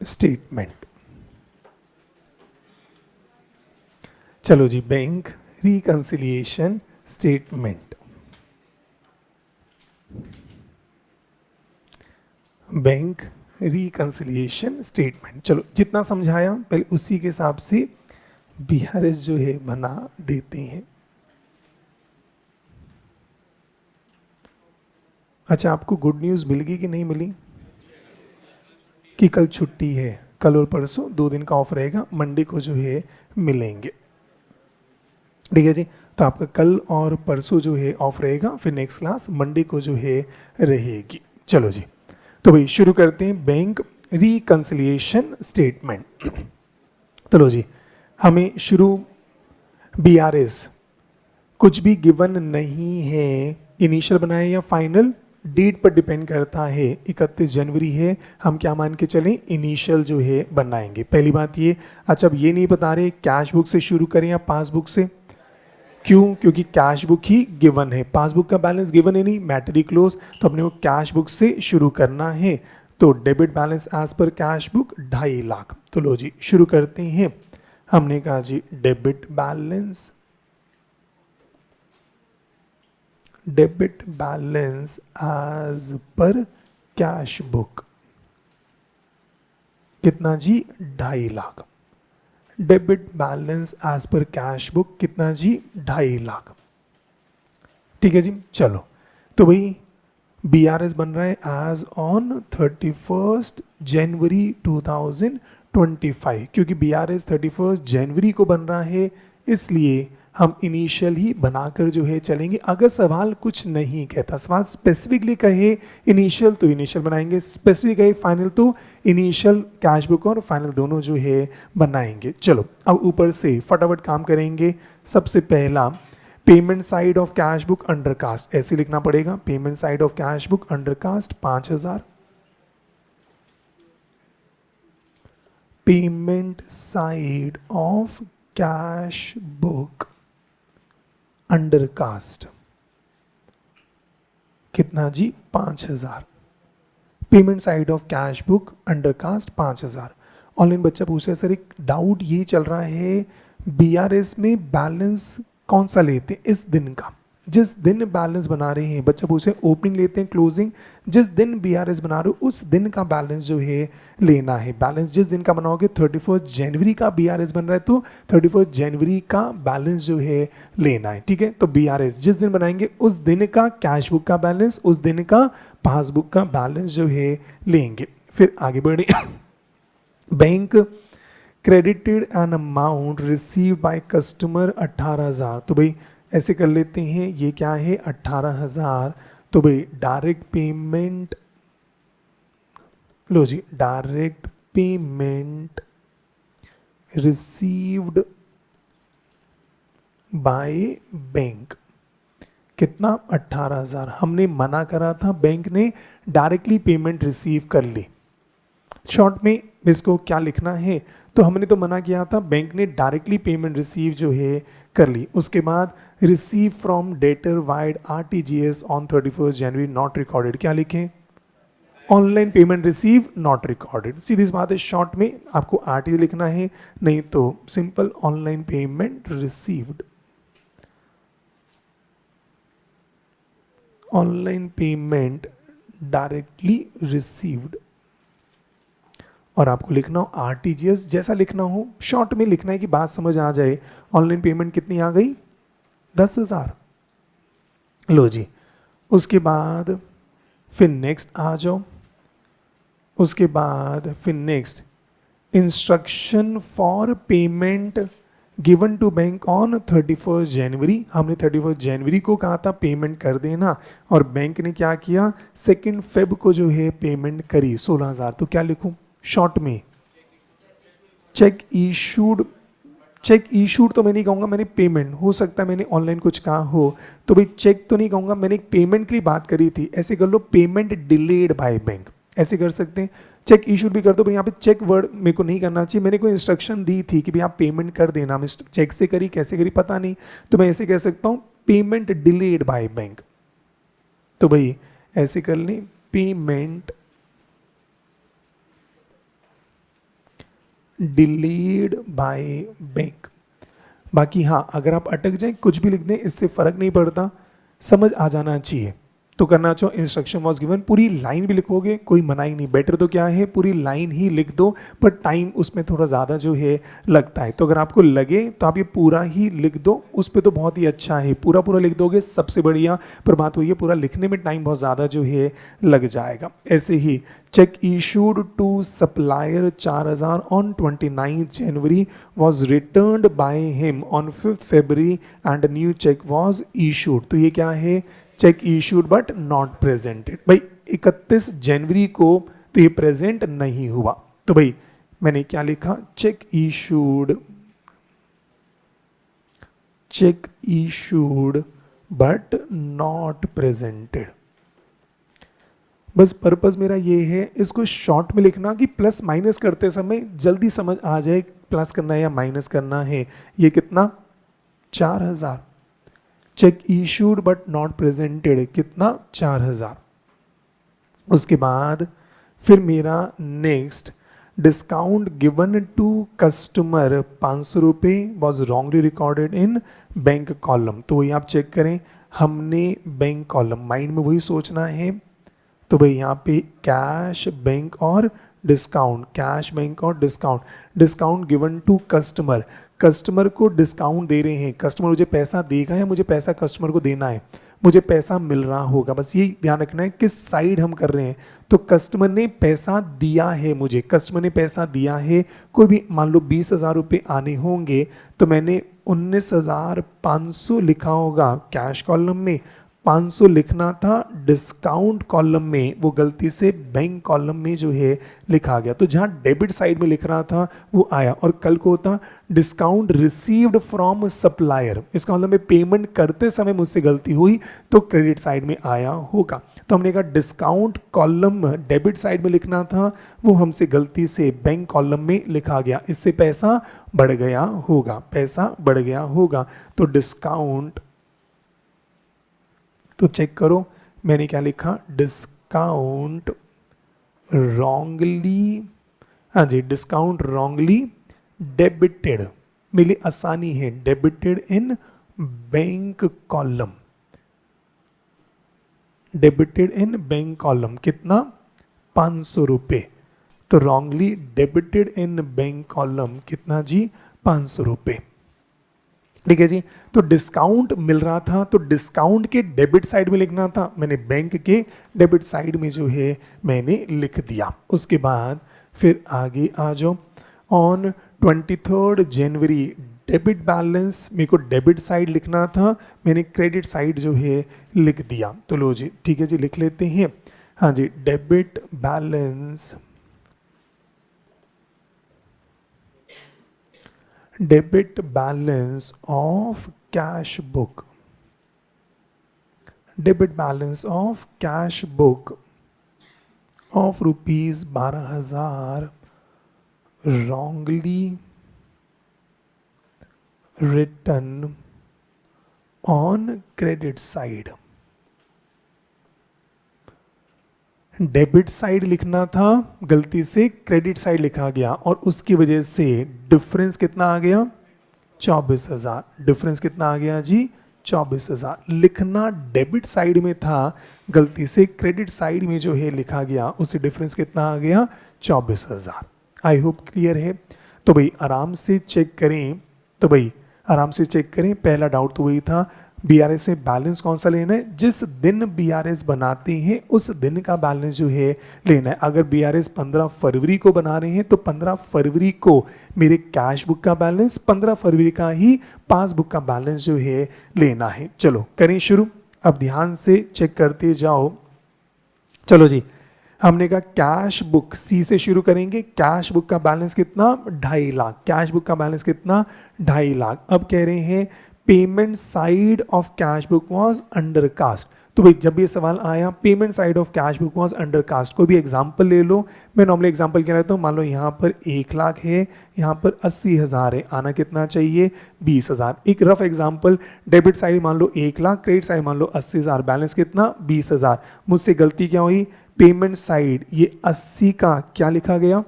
statement. चलो जी, bank reconciliation statement. Bank reconciliation statement. चलो जितना समझाया पहले उसी के हिसाब से बीआरएस जो है बना देते हैं। अच्छा, आपको गुड न्यूज़ मिल गई कि नहीं मिली? कि कल छुट्टी है, कल और परसों 2 दिन का ऑफ रहेगा, मंडे को जो है मिलेंगे। ठीक है जी, तो आपका कल और परसों जो है ऑफ रहेगा, फिर नेक्स्ट क्लास मंडे को जो है रहेगी। चलो जी, तो भाई शुरू करते हैं बैंक रिकंसिलिएशन स्टेटमेंट। चलो जी, हमें शुरू बीआरएस कुछ भी गिवन नहीं है, इनिशियल बनाए या फाइनल डेट पर डिपेंड करता है। 31 जनवरी है, हम क्या मान के चलें, इनिशियल जो है बनाएंगे। पहली बात ये। अच्छा, अब ये नहीं बता रहे कैश बुक से शुरू करें या पासबुक से, क्यों? क्योंकि कैश बुक ही गिवन है, पासबुक का बैलेंस गिवन है नहीं, मैटरी क्लोज, तो अपने को कैश बुक से शुरू करना है। तो debit balance as per cash book 2.5 lakh. तो लो जी शुरू करते हैं। हमने कहा जी debit balance, debit balance as per cash book कितना जी? 2.5 lakh. Debit balance as per cash book कितना जी? 2.5 लाख। ठीक है जी, चलो तो भाई बीआरएस बन रहा है एज ऑन 31 जनवरी 2025। क्योंकि बीआरएस 31 जनवरी को बन रहा है, इसलिए हम इनिशियल ही बनाकर जो है चलेंगे। अगर सवाल कुछ नहीं कहता, सवाल स्पेसिफिकली कहे इनिशियल तो इनिशियल बनाएंगे, स्पेसिफिक कहे फाइनल तो इनिशियल कैश बुक और फाइनल दोनों जो है बनाएंगे। चलो अब ऊपर से फटाफट काम करेंगे। सबसे पहला payment side of cash book undercast, ऐसे लिखना पड़ेगा, payment side of cash book undercast 5,000। Payment side of cash book undercast कितना जी? 5,000। Payment side of cash book undercast 5,000। Online बच्चा पूछ रहा है सर, एक डाउट ये चल रहा है, बीआरएस में बैलेंस कौन सा लेते हैं इस दिन का? जिस दिन बैलेंस बना रहे हैं, बच्चा पूछे ओपनिंग लेते हैं क्लोजिंग, जिस दिन बीआरएस बना रहे हो उस दिन का बैलेंस जो है लेना है। बैलेंस जिस दिन का बनाओगे, 31 जनवरी का बीआरएस बन रहा है तो 31 जनवरी का बैलेंस जो है लेना है। ठीक है, तो बीआरएस जिस दिन बनाएंगे उस दिन का कैश बुक का बैलेंस, उस दिन का पासबुक का बैलेंस जो है लेंगे। फिर आगे बढ़े। Bank credited an amount receive by customer 18,000। तो भाई ऐसे कर लेते हैं, ये क्या है 18,000। तो भाई डायरेक्ट पेमेंट, लो जी direct payment received by bank कितना? 18,000। हमने मना करा था, बैंक ने डायरेक्टली पेमेंट रिसीव कर ली। शॉर्ट में इसको क्या लिखना है, तो हमने तो मना किया था, बैंक ने डायरेक्टली पेमेंट रिसीव जो है कर ली। उसके बाद receive from debtor via RTGS on 31 January not recorded, क्या लिखें? Online payment receive not recorded. सीधी सी बात है, शॉर्ट में आपको आरटीजी लिखना है, नहीं तो simple online payment received, online payment directly received. और आपको लिखना हो आरटीजीएस, जैसा लिखना हो शॉर्ट में लिखना है कि बात समझ आ जाए। ऑनलाइन पेमेंट कितनी आ गई? 10,000। लो जी, उसके बाद फिर नेक्स्ट आ जाओ। उसके बाद फिर next instruction for payment given to bank on 31 जनवरी, हमने 31 जनवरी को कहा था पेमेंट कर देना, और बैंक ने क्या किया 2 फेब को जो है पेमेंट करी 16,000। तो क्या लिखूं शॉर्ट में, चेक इशूड। चेक इशूड तो मैं नहीं कहूँगा, मैंने पेमेंट, हो सकता है मैंने ऑनलाइन कुछ कहा हो, तो भाई चेक तो नहीं कहूँगा, मैंने एक पेमेंट की बात करी थी। ऐसे कर लो पेमेंट डिलेड बाय बैंक, ऐसे कर सकते हैं। चेक इशूड भी कर दो, भाई यहाँ पे चेक वर्ड मेरे को नहीं करना चाहिए, मैंने कोई इंस्ट्रक्शन दी थी कि भाई आप पेमेंट कर देना, मैं चेक से करी कैसे करी पता नहीं, तो मैं ऐसे कह सकता हूँ पेमेंट डिलेड बाय बैंक। तो भाई ऐसे कर लें पेमेंट डिलेड बाय बैंक। बाकी हाँ, अगर आप अटक जाए कुछ भी लिख दें, इससे फर्क नहीं पड़ता, समझ आ जाना चाहिए। तो करना चाहो इंस्ट्रक्शन वॉज गिवन, पूरी लाइन भी लिखोगे कोई मनाही नहीं, बेटर तो क्या है पूरी लाइन ही लिख दो, पर टाइम उसमें थोड़ा ज़्यादा जो है लगता है। तो अगर आपको लगे तो आप ये पूरा ही लिख दो, उस पर तो बहुत ही अच्छा है, पूरा पूरा लिख दोगे सबसे बढ़िया, पर बात हुई है पूरा लिखने में टाइम बहुत ज़्यादा जो है लग जाएगा। ऐसे ही cheque issued to supplier 4,000 on 29 January was returned by him on 5 February and new cheque was issued. तो ये क्या है, cheque issued but not presented. भाई 31 जनवरी को तो ये प्रेजेंट नहीं हुआ, तो भाई मैंने क्या लिखा, check issued but not presented. बस पर्पस मेरा ये है इसको शॉर्ट में लिखना कि प्लस माइनस करते समय जल्दी समझ आ जाए प्लस करना है या माइनस करना है। ये कितना 4,000, cheque issued but not presented कितना 4,000। उसके बाद फिर मेरा next discount given to customer 500 रुपये was wrongly recorded in bank column. तो वही आप चेक करें, हमने बैंक कॉलम माइंड में वही सोचना है। तो भाई यहाँ पे कैश बैंक और डिस्काउंट, कैश बैंक और discount, discount given to customer, customer को डिस्काउंट दे रहे हैं, कस्टमर मुझे पैसा देगा या मुझे पैसा कस्टमर को देना है, मुझे पैसा मिल रहा होगा, बस ये ध्यान रखना है किस साइड हम कर रहे हैं। तो कस्टमर ने पैसा दिया है मुझे, कस्टमर ने पैसा दिया है, कोई भी मान लो 20,000 रुपये आने होंगे, तो मैंने 19,500 लिखा होगा कैश कॉलम में, 500 लिखना था डिस्काउंट कॉलम में, वो गलती से बैंक कॉलम में जो है लिखा गया। तो जहाँ डेबिट साइड में लिख रहा था वो आया, और कल को होता डिस्काउंट रिसीव्ड फ्रॉम सप्लायर, इसका मतलब मैं पेमेंट करते समय मुझसे गलती हुई तो क्रेडिट साइड में आया होगा। तो हमने कहा डिस्काउंट कॉलम डेबिट साइड में लिखना था, वो हमसे गलती से बैंक कॉलम में लिखा गया, इससे पैसा बढ़ गया होगा, पैसा बढ़ गया होगा। तो डिस्काउंट, तो चेक करो मैंने क्या लिखा, डिस्काउंट रॉन्गली, हाँ जी डिस्काउंट रॉन्गली डेबिटेड, मेरी आसानी है, debited in bank column, debited in bank column कितना 500 रुपये। तो wrongly debited in bank column कितना जी 500 रुपये। ठीक है जी, तो डिस्काउंट मिल रहा था तो डिस्काउंट के डेबिट साइड में लिखना था, मैंने बैंक के डेबिट साइड में जो है मैंने लिख दिया। उसके बाद फिर आगे आ जाओ, ऑन 23 जनवरी डेबिट बैलेंस, मेरे को डेबिट साइड लिखना था, मैंने क्रेडिट साइड जो है लिख दिया। तो लो जी ठीक है जी लिख लेते हैं, हाँ जी debit balance, debit balance of cash book, debit balance of cash book of rupees 12,000 wrongly written on credit side। Debit side लिखना था, गलती से क्रेडिट साइड लिखा गया और उसकी वजह से डिफरेंस कितना आ गया 24,000। डिफरेंस कितना आ गया जी 24,000। लिखना डेबिट साइड में था, गलती से क्रेडिट साइड में जो है लिखा गया, उससे डिफरेंस कितना आ गया 24,000। आई होप क्लियर है। तो भाई आराम से चेक करें, तो भाई आराम से चेक करें। पहला डाउट तो वही था, बीआरएस में बैलेंस कौन सा लेना है, जिस दिन बीआरएस बनाते हैं उस दिन का बैलेंस जो है लेना है। अगर बीआरएस 15 फरवरी को बना रहे हैं तो 15 फरवरी को मेरे कैश बुक का बैलेंस, 15 फरवरी का ही पासबुक का बैलेंस जो है लेना है। चलो करें शुरू, अब ध्यान से चेक करते जाओ। चलो जी, हमने कहा कैश बुक सी से शुरू करेंगे। कैश बुक का बैलेंस कितना, 2.5 लाख। कैश बुक का बैलेंस कितना, 2.5 लाख। अब कह रहे हैं payment side of cash book was undercast. तो भाई जब ये सवाल आया payment side of cash book was undercast, कोई भी एग्जांपल ले लो। मैं नॉर्मली एग्जांपल क्या लेता हूँ, मान लो यहाँ पर 1 लाख है, यहाँ पर 80,000 है, आना कितना चाहिए, 20,000। एक रफ एग्जांपल, डेबिट साइड मान लो 1 लाख, क्रेडिट साइड मान लो 80,000, बैलेंस कितना, 20,000। मुझसे गलती क्या हुई, पेमेंट साइड ये 80 का क्या लिखा गया,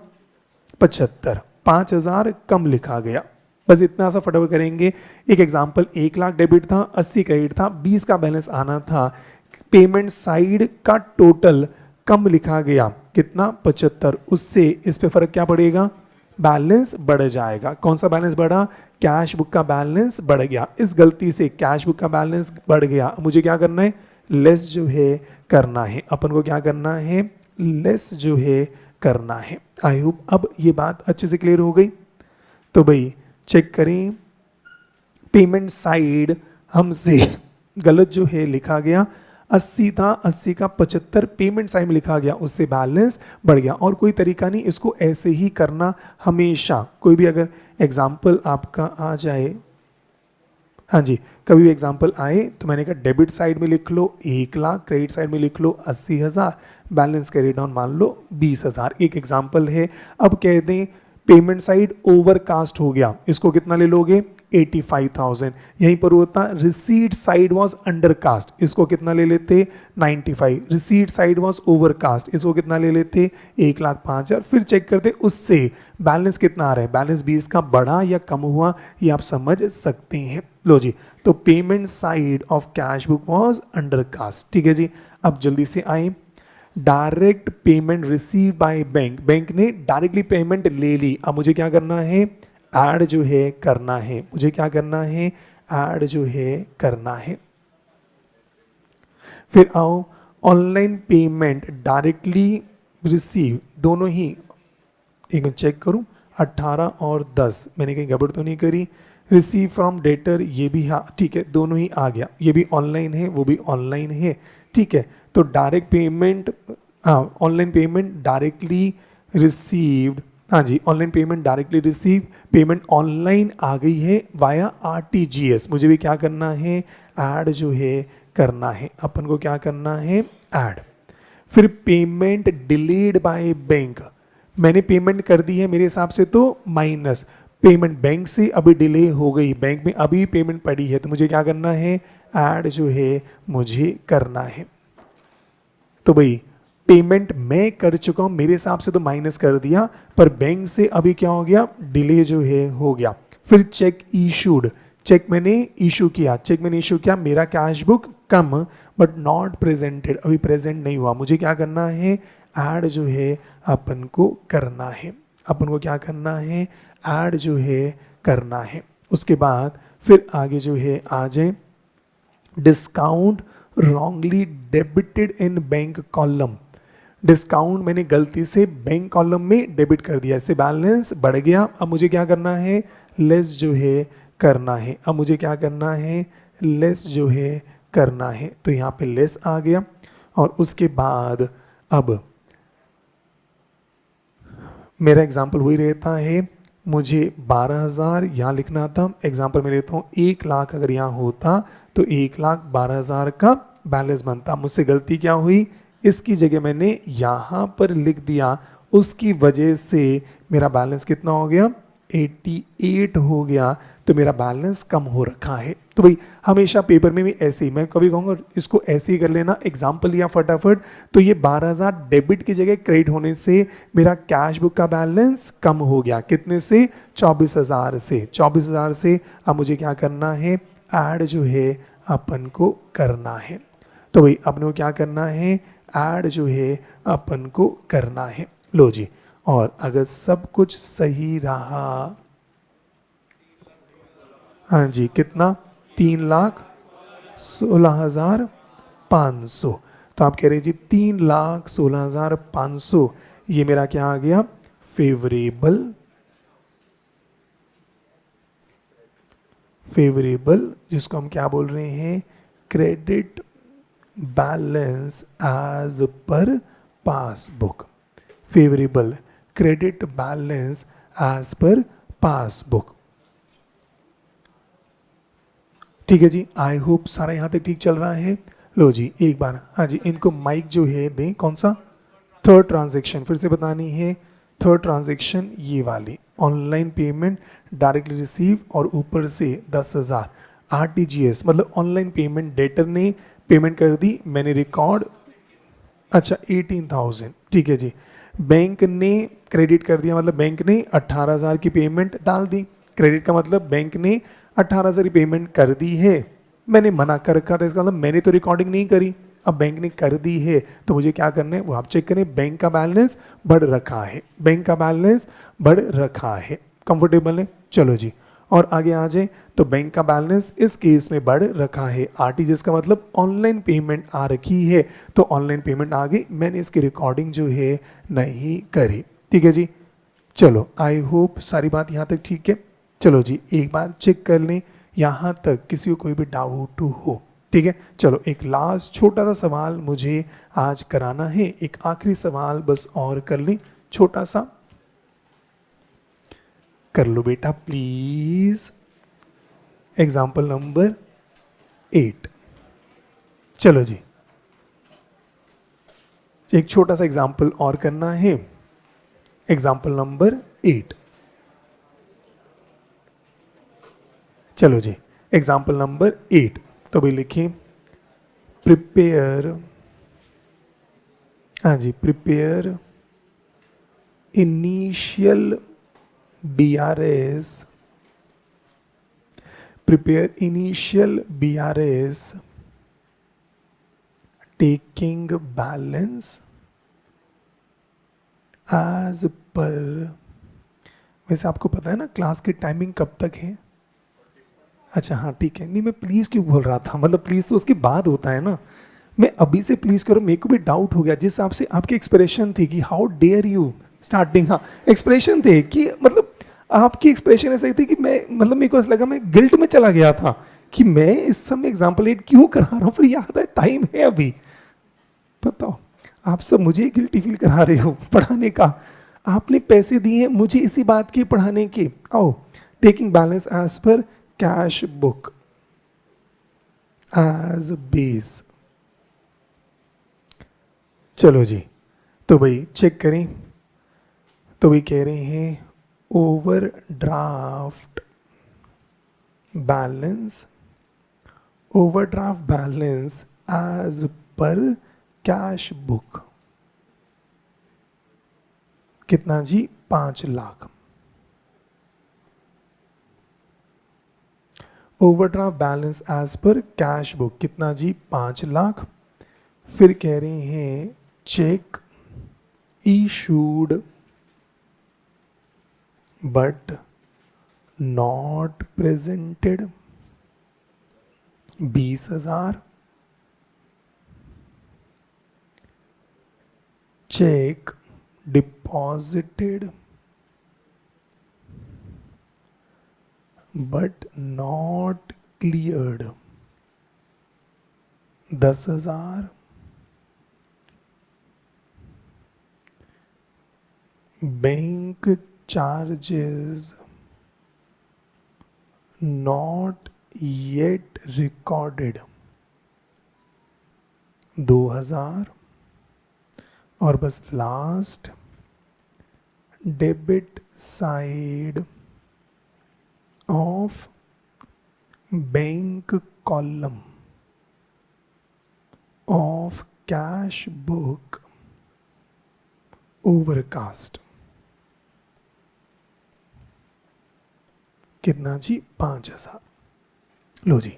75, 5,000 कम लिखा गया। बस इतना सा फटाफट करेंगे। एक एग्जांपल, 1 लाख डेबिट था, 80 क्रेडिट था, 20 का बैलेंस आना था। पेमेंट साइड का टोटल कम लिखा गया, कितना, 75। उससे इस पे फर्क क्या पड़ेगा, बैलेंस बढ़ जाएगा। कौन सा बैलेंस बढ़ा, कैश बुक का बैलेंस बढ़ गया। इस गलती से कैश बुक का बैलेंस बढ़ गया, मुझे क्या करना है, लेस जो है करना है। अपन को क्या करना है, लेस जो है करना है। आई होप अब ये बात अच्छे से क्लियर हो गई। तो भाई चेक करें, पेमेंट साइड हमसे गलत जो है लिखा गया, 80 था, 80 का 75 पेमेंट साइड में लिखा गया, उससे बैलेंस बढ़ गया। और कोई तरीका नहीं, इसको ऐसे ही करना हमेशा। कोई भी अगर एग्जाम्पल आपका आ जाए, हाँ जी, कभी भी एग्जाम्पल आए तो मैंने कहा डेबिट साइड में लिख लो 1 लाख, क्रेडिट साइड में लिख लो 80,000, बैलेंस कैरी डाउन मान लो 20,000। एक एग्जाम्पल है। अब कह दें पेमेंट साइड ओवरकास्ट हो गया, इसको कितना ले लोगे, 85,000। यहीं पर होता रिसीट साइड वाज अंडरकास्ट, इसको कितना ले लेते, 95। रिसीट साइड वाज ओवरकास्ट, इसको कितना ले लेते, 1,05,000। फिर चेक करते उससे बैलेंस कितना आ रहा है, बैलेंस 20 का बढ़ा या कम हुआ, ये आप समझ सकते हैं। लो जी, तो payment side of cash book was undercast. ठीक है जी, अब जल्दी से आए, direct payment receive by bank, bank ने डायरेक्टली पेमेंट ले ली। अब मुझे क्या करना है, ऐड जो है करना है। मुझे क्या करना है, ऐड जो है करना है। फिर आओ ऑनलाइन पेमेंट डायरेक्टली रिसीव, दोनों ही, एक मिनट चेक करूं, 18 और 10 मैंने कहीं गड़बड़ तो नहीं करी। रिसीव फ्रॉम डेटर, ये भी हाँ ठीक है, दोनों ही आ गया, ये भी ऑनलाइन है वो भी ऑनलाइन है। ठीक है, तो डायरेक्ट पेमेंट, हाँ ऑनलाइन पेमेंट डायरेक्टली रिसीव्ड, हाँ जी online payment directly receive, payment online आ गई है वाया आरटीजीएस। मुझे भी क्या करना है, ऐड जो है करना है। अपन को क्या करना है, ऐड। फिर पेमेंट डिलेड बाय बैंक, मैंने पेमेंट कर दी है मेरे हिसाब से तो माइनस, पेमेंट बैंक से अभी डिले हो गई, बैंक में अभी पेमेंट पड़ी है, तो मुझे क्या करना है, ऐड जो है मुझे करना है। तो भाई पेमेंट मैं कर चुका हूं, मेरे हिसाब से तो माइनस कर दिया, पर बैंक से अभी क्या हो गया, डिले जो है हो गया। फिर चेक इशूड, चेक मैंने इशू किया, चेक मैंने इशू किया, मेरा cash book come but not presented, अभी प्रेजेंट नहीं हुआ, मुझे क्या करना है, ऐड जो है अपन को करना है। अपन को क्या करना है, ऐड जो है करना है। उसके बाद फिर आगे जो है आ जाए, discount wrongly debited in bank column, discount मैंने गलती से बैंक कॉलम में डेबिट कर दिया, इससे बैलेंस बढ़ गया। अब मुझे क्या करना है, लेस जो है करना है। अब मुझे क्या करना है, लेस जो है करना है। तो यहाँ पे लेस आ गया। और उसके बाद अब मेरा एग्जाम्पल वही रहता है, मुझे 12,000 यहाँ लिखना था, एग्जाम्पल में लेता हूँ 1 लाख अगर यहाँ होता तो 1,12,000 का बैलेंस बनता। मुझसे गलती क्या हुई, इसकी जगह मैंने यहाँ पर लिख दिया, उसकी वजह से मेरा बैलेंस कितना हो गया, 88 हो गया, तो मेरा बैलेंस कम हो रखा है। तो भाई हमेशा पेपर में भी ऐसे ही, मैं कभी कहूँगा इसको ऐसे ही कर लेना, एग्जाम्पल लिया फटाफट, तो ये 12,000 डेबिट की जगह क्रेडिट होने से मेरा कैश बुक का बैलेंस कम हो गया, कितने से, 24,000 से, 24,000 से। अब मुझे क्या करना है, ऐड जो है अपन को करना है। तो भाई अपन को क्या करना है, ऐड जो है अपन को करना है। लो जी, और अगर सब कुछ सही रहा, हाँ जी कितना, 3 लाख 16,500। तो आप कह रहे हैं जी 3,16,500, ये मेरा क्या आ गया, फेवरेबल, जिसको हम क्या बोल रहे हैं, credit balance as per passbook, favourable credit balance as per passbook. ठीक है जी, आई होप सारा यहाँ तक ठीक चल रहा है। लो जी एक बार, हाँ जी, इनको माइक जो है दें, कौन सा, थर्ड ट्रांजैक्शन फिर से बतानी है। थर्ड ट्रांजैक्शन ये वाली, ऑनलाइन पेमेंट डायरेक्टली रिसीव और ऊपर से 10,000 आरटीजीएस, मतलब ऑनलाइन पेमेंट, डेटर ने पेमेंट कर दी, मैंने रिकॉर्ड, अच्छा 18,000, ठीक है जी। बैंक ने क्रेडिट कर दिया, मतलब बैंक ने 18,000 की पेमेंट डाल दी, क्रेडिट का मतलब बैंक ने 18,000 की पेमेंट कर दी है, मैंने मना कर रखा था, इसका मतलब मैंने तो रिकॉर्डिंग नहीं करी, अब बैंक ने कर दी है तो मुझे क्या करना है वो आप चेक करें, बैंक का बैलेंस बढ़ रखा है, बैंक का बैलेंस बढ़ रखा है, कंफर्टेबल है, चलो जी। और आगे आ जाए तो बैंक का बैलेंस इस केस में बढ़ रखा है, आरटीजीएस का मतलब ऑनलाइन पेमेंट आ रखी है, तो ऑनलाइन पेमेंट आ गई, मैंने इसकी रिकॉर्डिंग जो है नहीं करी, ठीक है जी। चलो आई होप सारी बात यहाँ तक ठीक है। चलो जी एक बार चेक कर लें यहाँ तक किसी को कोई भी डाउट हो, ठीक है। चलो एक लास्ट छोटा सा सवाल मुझे आज कराना है, एक आखिरी सवाल बस और कर लें, छोटा सा कर लो बेटा प्लीज। एग्जाम्पल नंबर 8, चलो जी एक छोटा सा एग्जाम्पल और करना है, एग्जाम्पल नंबर 8, चलो जी एग्जाम्पल नंबर 8, तो भाई लिखिए प्रिपेयर, हाँ जी prepare initial BRS, prepare initial BRS taking balance as per, वैसे आपको पता है ना क्लास की टाइमिंग कब तक है, अच्छा हाँ ठीक है, नहीं मैं प्लीज़ क्यों बोल रहा था, मतलब प्लीज़ तो उसके बाद होता है ना, मैं अभी से प्लीज़ करो, मेरे को भी डाउट हो गया जिस हिसाब से आपकी एक्सप्रेशन थी कि हाउ डेयर यू स्टार्टिंग, हाँ एक्सप्रेशन थे कि मतलब आपकी एक्सप्रेशन ऐसा ही थी कि मैं, मतलब मेरे को ऐसा लगा मैं गिल्ट में चला गया था कि मैं इस समय एग्जाम्पल 8 क्यों करा रहा हूँ, फिर याद है टाइम है अभी, बताओ आप सब मुझे गिल्टी फील करा रहे हो पढ़ाने का, आपने पैसे दिए हैं मुझे इसी बात के पढ़ाने के, आओ taking balance as per cash book as base, चलो जी तो भाई चेक करें, तो भाई कह रहे हैं overdraft balance, overdraft balance as per cash book कितना जी, 5 lakh, overdraft balance as per cash book कितना जी, 5 लाख। फिर कह रहे हैं cheque issued but not presented 20,000, cheque deposited but not cleared 10,000, bank charges not yet recorded 2,000, और बस last debit side of bank column of cash book overcast कितना जी, 5,000। लो जी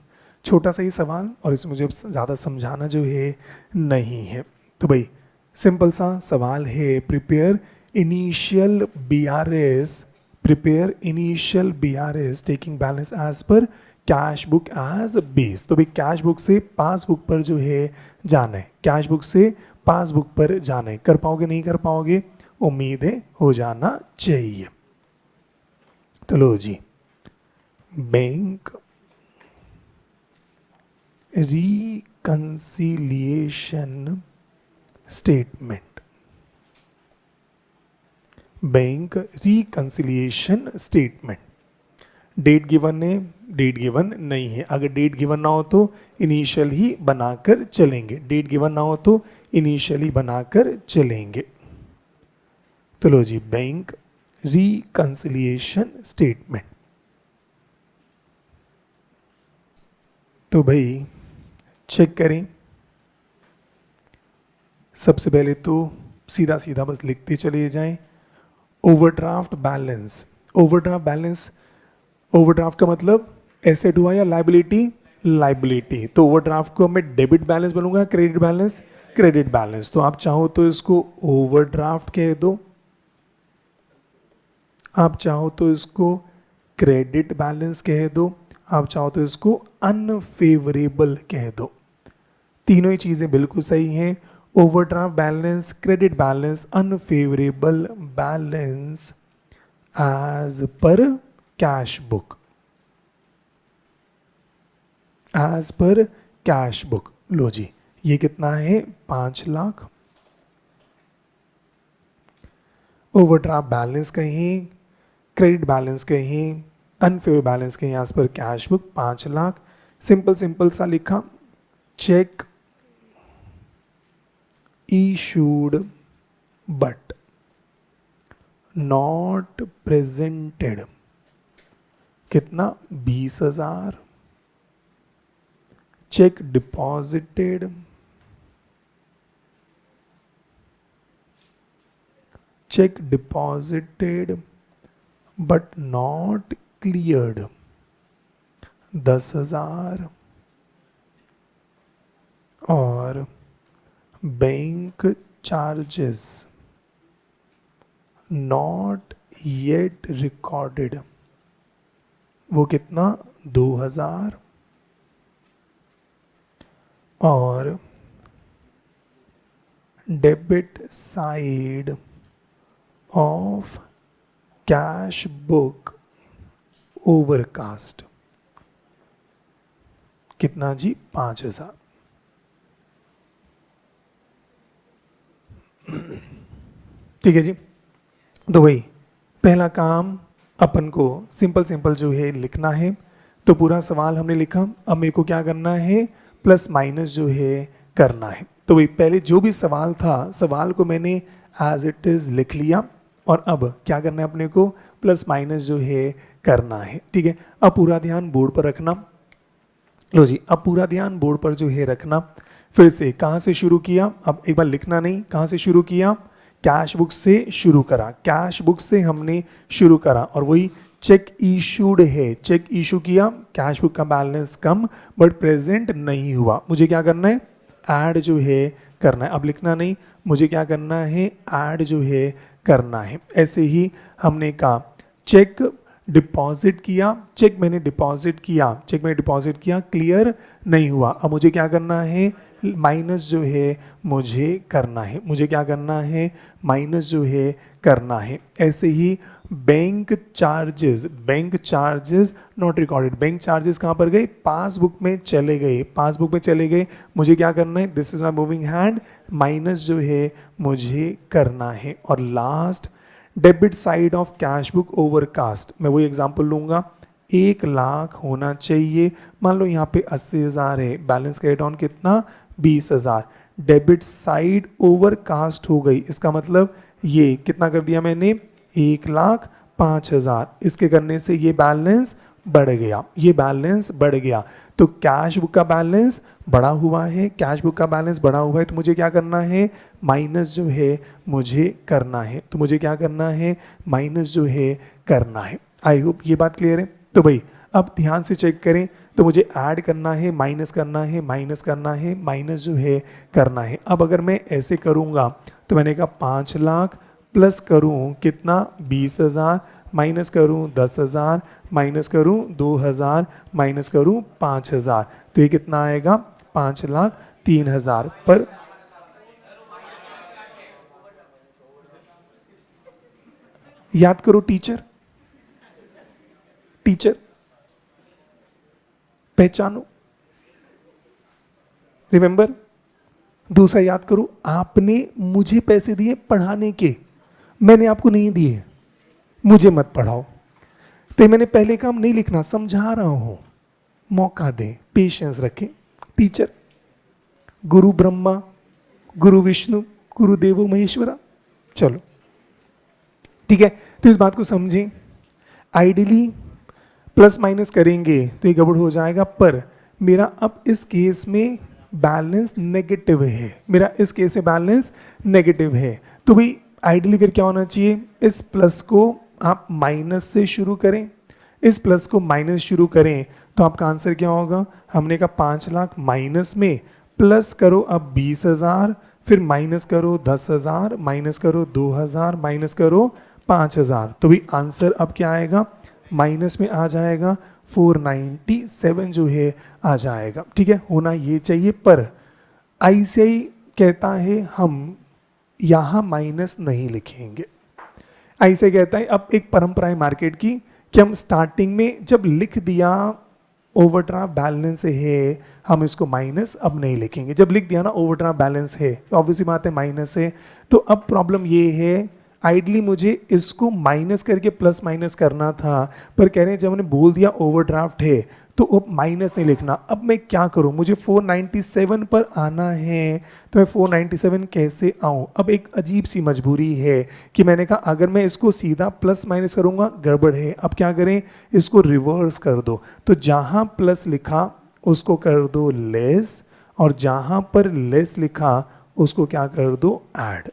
छोटा सा ही सवाल और इसमें मुझे ज़्यादा समझाना जो है नहीं है, तो भाई सिंपल सा सवाल है, prepare initial BRS, prepare initial BRS taking balance as per cash book as base. तो भाई कैश बुक से पासबुक पर जो है जाना है, कैश बुक से पासबुक पर जाना है। कर पाओगे नहीं कर पाओगे, उम्मीद है हो जाना चाहिए। तो लो जी, bank reconciliation statement, bank reconciliation statement. Date given है, डेट गिवन नहीं है। अगर डेट गिवन ना हो तो इनिशियल ही बनाकर चलेंगे, डेट गिवन ना हो तो इनिशियल ही बनाकर चलेंगे। तो लो जी, बैंक रिकंसिलिएशन स्टेटमेंट। तो भाई चेक करें, सबसे पहले तो सीधा सीधा बस लिखते चले जाएं। Overdraft balance, overdraft balance, overdraft का मतलब एसेट हुआ या लाइबिलिटी, लाइबिलिटी। तो ओवरड्राफ्ट को मैं डेबिट बैलेंस बनूंगा, क्रेडिट बैलेंस, क्रेडिट बैलेंस। तो आप चाहो तो इसको ओवरड्राफ्ट कह दो, आप चाहो तो इसको क्रेडिट बैलेंस कह दो, आप चाहो तो इसको अनफेवरेबल कह दो। तीनों ही चीज़ें बिल्कुल सही हैं। Overdraft balance, credit balance, unfavourable balance as per cash book, as per cash book. लो जी, ये कितना है, 5 लाख। ओवरड्राफ्ट बैलेंस कहीं, क्रेडिट बैलेंस कहीं, अनफेवर बैलेंस कहीं, as per cash book 5 lakh. Simple simple सा लिखा, cheque issued but not presented, कितना, 20,000। Cheque deposited, cheque deposited but not cleared, 10,000। और bank charges not yet recorded, वो कितना, 2,000। और debit side of cash book overcast, कितना जी, 5,000। ठीक है जी। तो भाई पहला काम अपन को सिंपल सिंपल जो है लिखना है। तो पूरा सवाल हमने लिखा, अब मेरे को क्या करना है, प्लस माइनस जो है करना है। तो भाई पहले जो भी सवाल था, सवाल को मैंने एज इट इज़ लिख लिया, और अब क्या करना है अपने को, प्लस माइनस जो है करना है। ठीक है, अब पूरा ध्यान बोर्ड पर रखना। लो जी, अब पूरा ध्यान बोर्ड पर जो है रखना। फिर से कहाँ से शुरू किया, अब एक बार लिखना नहीं, कहाँ से शुरू किया, कैश बुक से शुरू करा, कैश बुक से हमने शुरू करा। और वही चेक इशूड है, चेक इशू किया, कैश बुक का बैलेंस कम बट प्रेजेंट नहीं हुआ, मुझे क्या करना है, ऐड जो है करना है। अब लिखना नहीं, मुझे क्या करना है, ऐड जो है करना है। ऐसे ही हमने कहा चेक डिपॉजिट किया, चेक मैंने डिपॉजिट किया, चेक मैंने डिपॉजिट किया, क्लियर नहीं हुआ। अब मुझे क्या करना है, माइनस जो है मुझे करना है, मुझे क्या करना है, माइनस जो है करना है। ऐसे ही bank charges, bank charges not recorded, bank charges कहाँ पर गए, पासबुक में चले गए, पासबुक में चले गए। मुझे क्या करना है, this is my moving hand, minus जो है मुझे करना है। और last debit side of cash book overcast, मैं वही एग्जांपल लूँगा, 1 लाख होना चाहिए। मान लो यहाँ पे 80,000 है, बैलेंस क्रेडिट ऑन कितना, 20,000। डेबिट साइड ओवरकास्ट हो गई, इसका मतलब ये कितना कर दिया मैंने, 1,05,000। इसके करने से ये बैलेंस बढ़ गया, ये बैलेंस बढ़ गया। तो कैश बुक का बैलेंस बढ़ा हुआ है, कैश बुक का बैलेंस बढ़ा हुआ है, तो मुझे क्या करना है, माइनस जो है मुझे करना है। तो मुझे क्या करना है, माइनस जो है करना है। आई होप ये बात क्लियर है। तो भाई अब ध्यान से चेक करें, तो मुझे ऐड करना है, माइनस करना है, माइनस करना है, माइनस जो है करना है। अब अगर मैं ऐसे करूँगा तो मैंने कहा 5 लाख प्लस करूँ कितना, 20,000 माइनस करूं 10,000, माइनस करूं 2,000, माइनस करूं 5,000, तो ये कितना आएगा 5,03,000 पर। याद करो टीचर, टीचर पहचानो, रिमेंबर। दूसरा याद करो, आपने मुझे पैसे दिए पढ़ाने के, मैंने आपको नहीं दिए, मुझे मत पढ़ाओ। तो मैंने पहले काम नहीं लिखना, समझा रहा हूं, मौका दें, पेशेंस रखें। टीचर, गुरु ब्रह्मा, गुरु विष्णु, गुरु देवो महेश्वरा। चलो ठीक है, तो इस बात को समझें। आइडियली प्लस माइनस करेंगे तो ये गड़बड़ हो जाएगा, पर मेरा अब इस केस में बैलेंस नेगेटिव है, मेरा इस केस में बैलेंस नेगेटिव है। तो भाई आइडियली फिर क्या होना चाहिए, इस प्लस को आप माइनस से शुरू करें, इस प्लस को माइनस शुरू करें, तो आपका आंसर क्या होगा। हमने कहा 5 लाख माइनस में प्लस करो अब 20,000, फिर माइनस करो 10,000, माइनस करो 2,000, माइनस करो 5,000, तो भी आंसर अब क्या आएगा, माइनस में आ जाएगा 497 जो है आ जाएगा। ठीक है, होना ये चाहिए, पर ICAI कहता है हम यहाँ माइनस नहीं लिखेंगे। ICAI कहता है, अब एक परंपरा है मार्केट की कि हम स्टार्टिंग में जब लिख दिया ओवरड्राफ्ट बैलेंस है, हम इसको माइनस अब नहीं लिखेंगे। जब लिख दिया ना ओवरड्राफ्ट बैलेंस है, तो ऑब्वियसली बात है माइनस है। तो अब प्रॉब्लम ये है, आइडली मुझे इसको माइनस करके प्लस माइनस करना था, पर कह रहे हैं जब मैंने बोल दिया ओवरड्राफ्ट है तो अब माइनस नहीं लिखना। अब मैं क्या करूं, मुझे 497 पर आना है, तो मैं 497 कैसे आऊं। अब एक अजीब सी मजबूरी है कि मैंने कहा अगर मैं इसको सीधा प्लस माइनस करूंगा गड़बड़ है। अब क्या करें, इसको रिवर्स कर दो, तो जहां प्लस लिखा उसको कर दो लेस, और जहां पर लेस लिखा उसको क्या कर दो ऐड।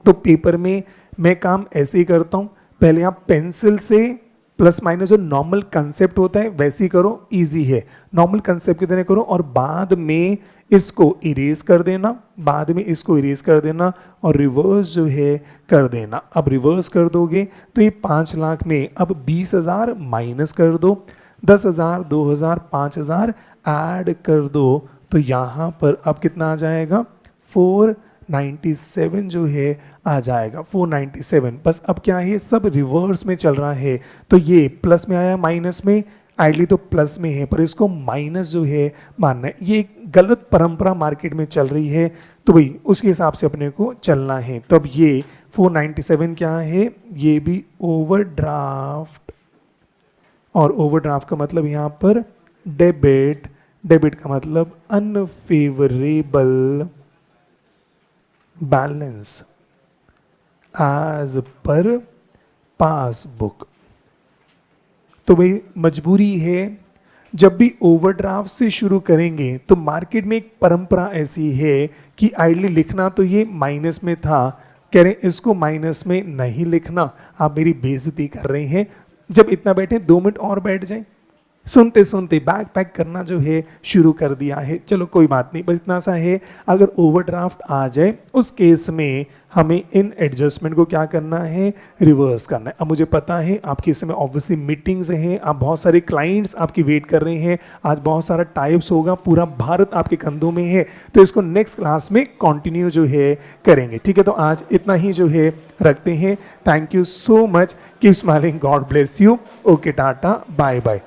तो पेपर में मैं काम ऐसे ही करता हूं, पहले आप पेंसिल से प्लस माइनस जो नॉर्मल कंसेप्ट होता है वैसे ही करो, इजी है, नॉर्मल कंसेप्ट की तरह करो, और बाद में इसको इरेज कर देना, बाद में इसको इरेज कर देना और रिवर्स जो है कर देना। अब रिवर्स कर दोगे तो ये 5 लाख में अब 20,000 माइनस कर दो, 10,000, 2,000, 5,000 ऐड कर दो, तो यहाँ पर अब कितना आ जाएगा 497 जो है आ जाएगा 497। बस अब क्या है, सब रिवर्स में चल रहा है, तो ये प्लस में आया माइनस में, आइडली तो प्लस में है पर इसको माइनस जो है मानना है। ये एक गलत परंपरा मार्केट में चल रही है, तो भाई उसके हिसाब से अपने को चलना है। तो अब ये 497 क्या है, ये भी ओवरड्राफ्ट, और ओवरड्राफ्ट का मतलब यहाँ पर डेबिट, डेबिट का मतलब unfavourable balance as per passbook. तो भाई मजबूरी है, जब भी ओवरड्राफ्ट से शुरू करेंगे तो मार्केट में एक परंपरा ऐसी है कि आइडली लिखना तो ये माइनस में था, कह रहे हैं इसको माइनस में नहीं लिखना, आप मेरी बेइज्जती कर रहे हैं। जब इतना बैठे 2 मिनट और बैठ जाएं, सुनते सुनते बैग पैक करना जो है शुरू कर दिया है। चलो कोई बात नहीं, बस इतना सा है, अगर ओवरड्राफ्ट आ जाए उस केस में हमें इन एडजस्टमेंट को क्या करना है, रिवर्स करना है। अब मुझे पता है आपकी इस समय ऑब्वियसली मीटिंग्स हैं, आप बहुत सारे क्लाइंट्स आपकी वेट कर रहे हैं, आज बहुत सारा टाइप्स होगा, पूरा भारत आपके कंधों में है, तो इसको नेक्स्ट क्लास में कंटिन्यू जो है करेंगे। ठीक है, तो आज इतना ही जो है रखते हैं। Thank you so much, keep smiling, God bless you, okay tata bye bye.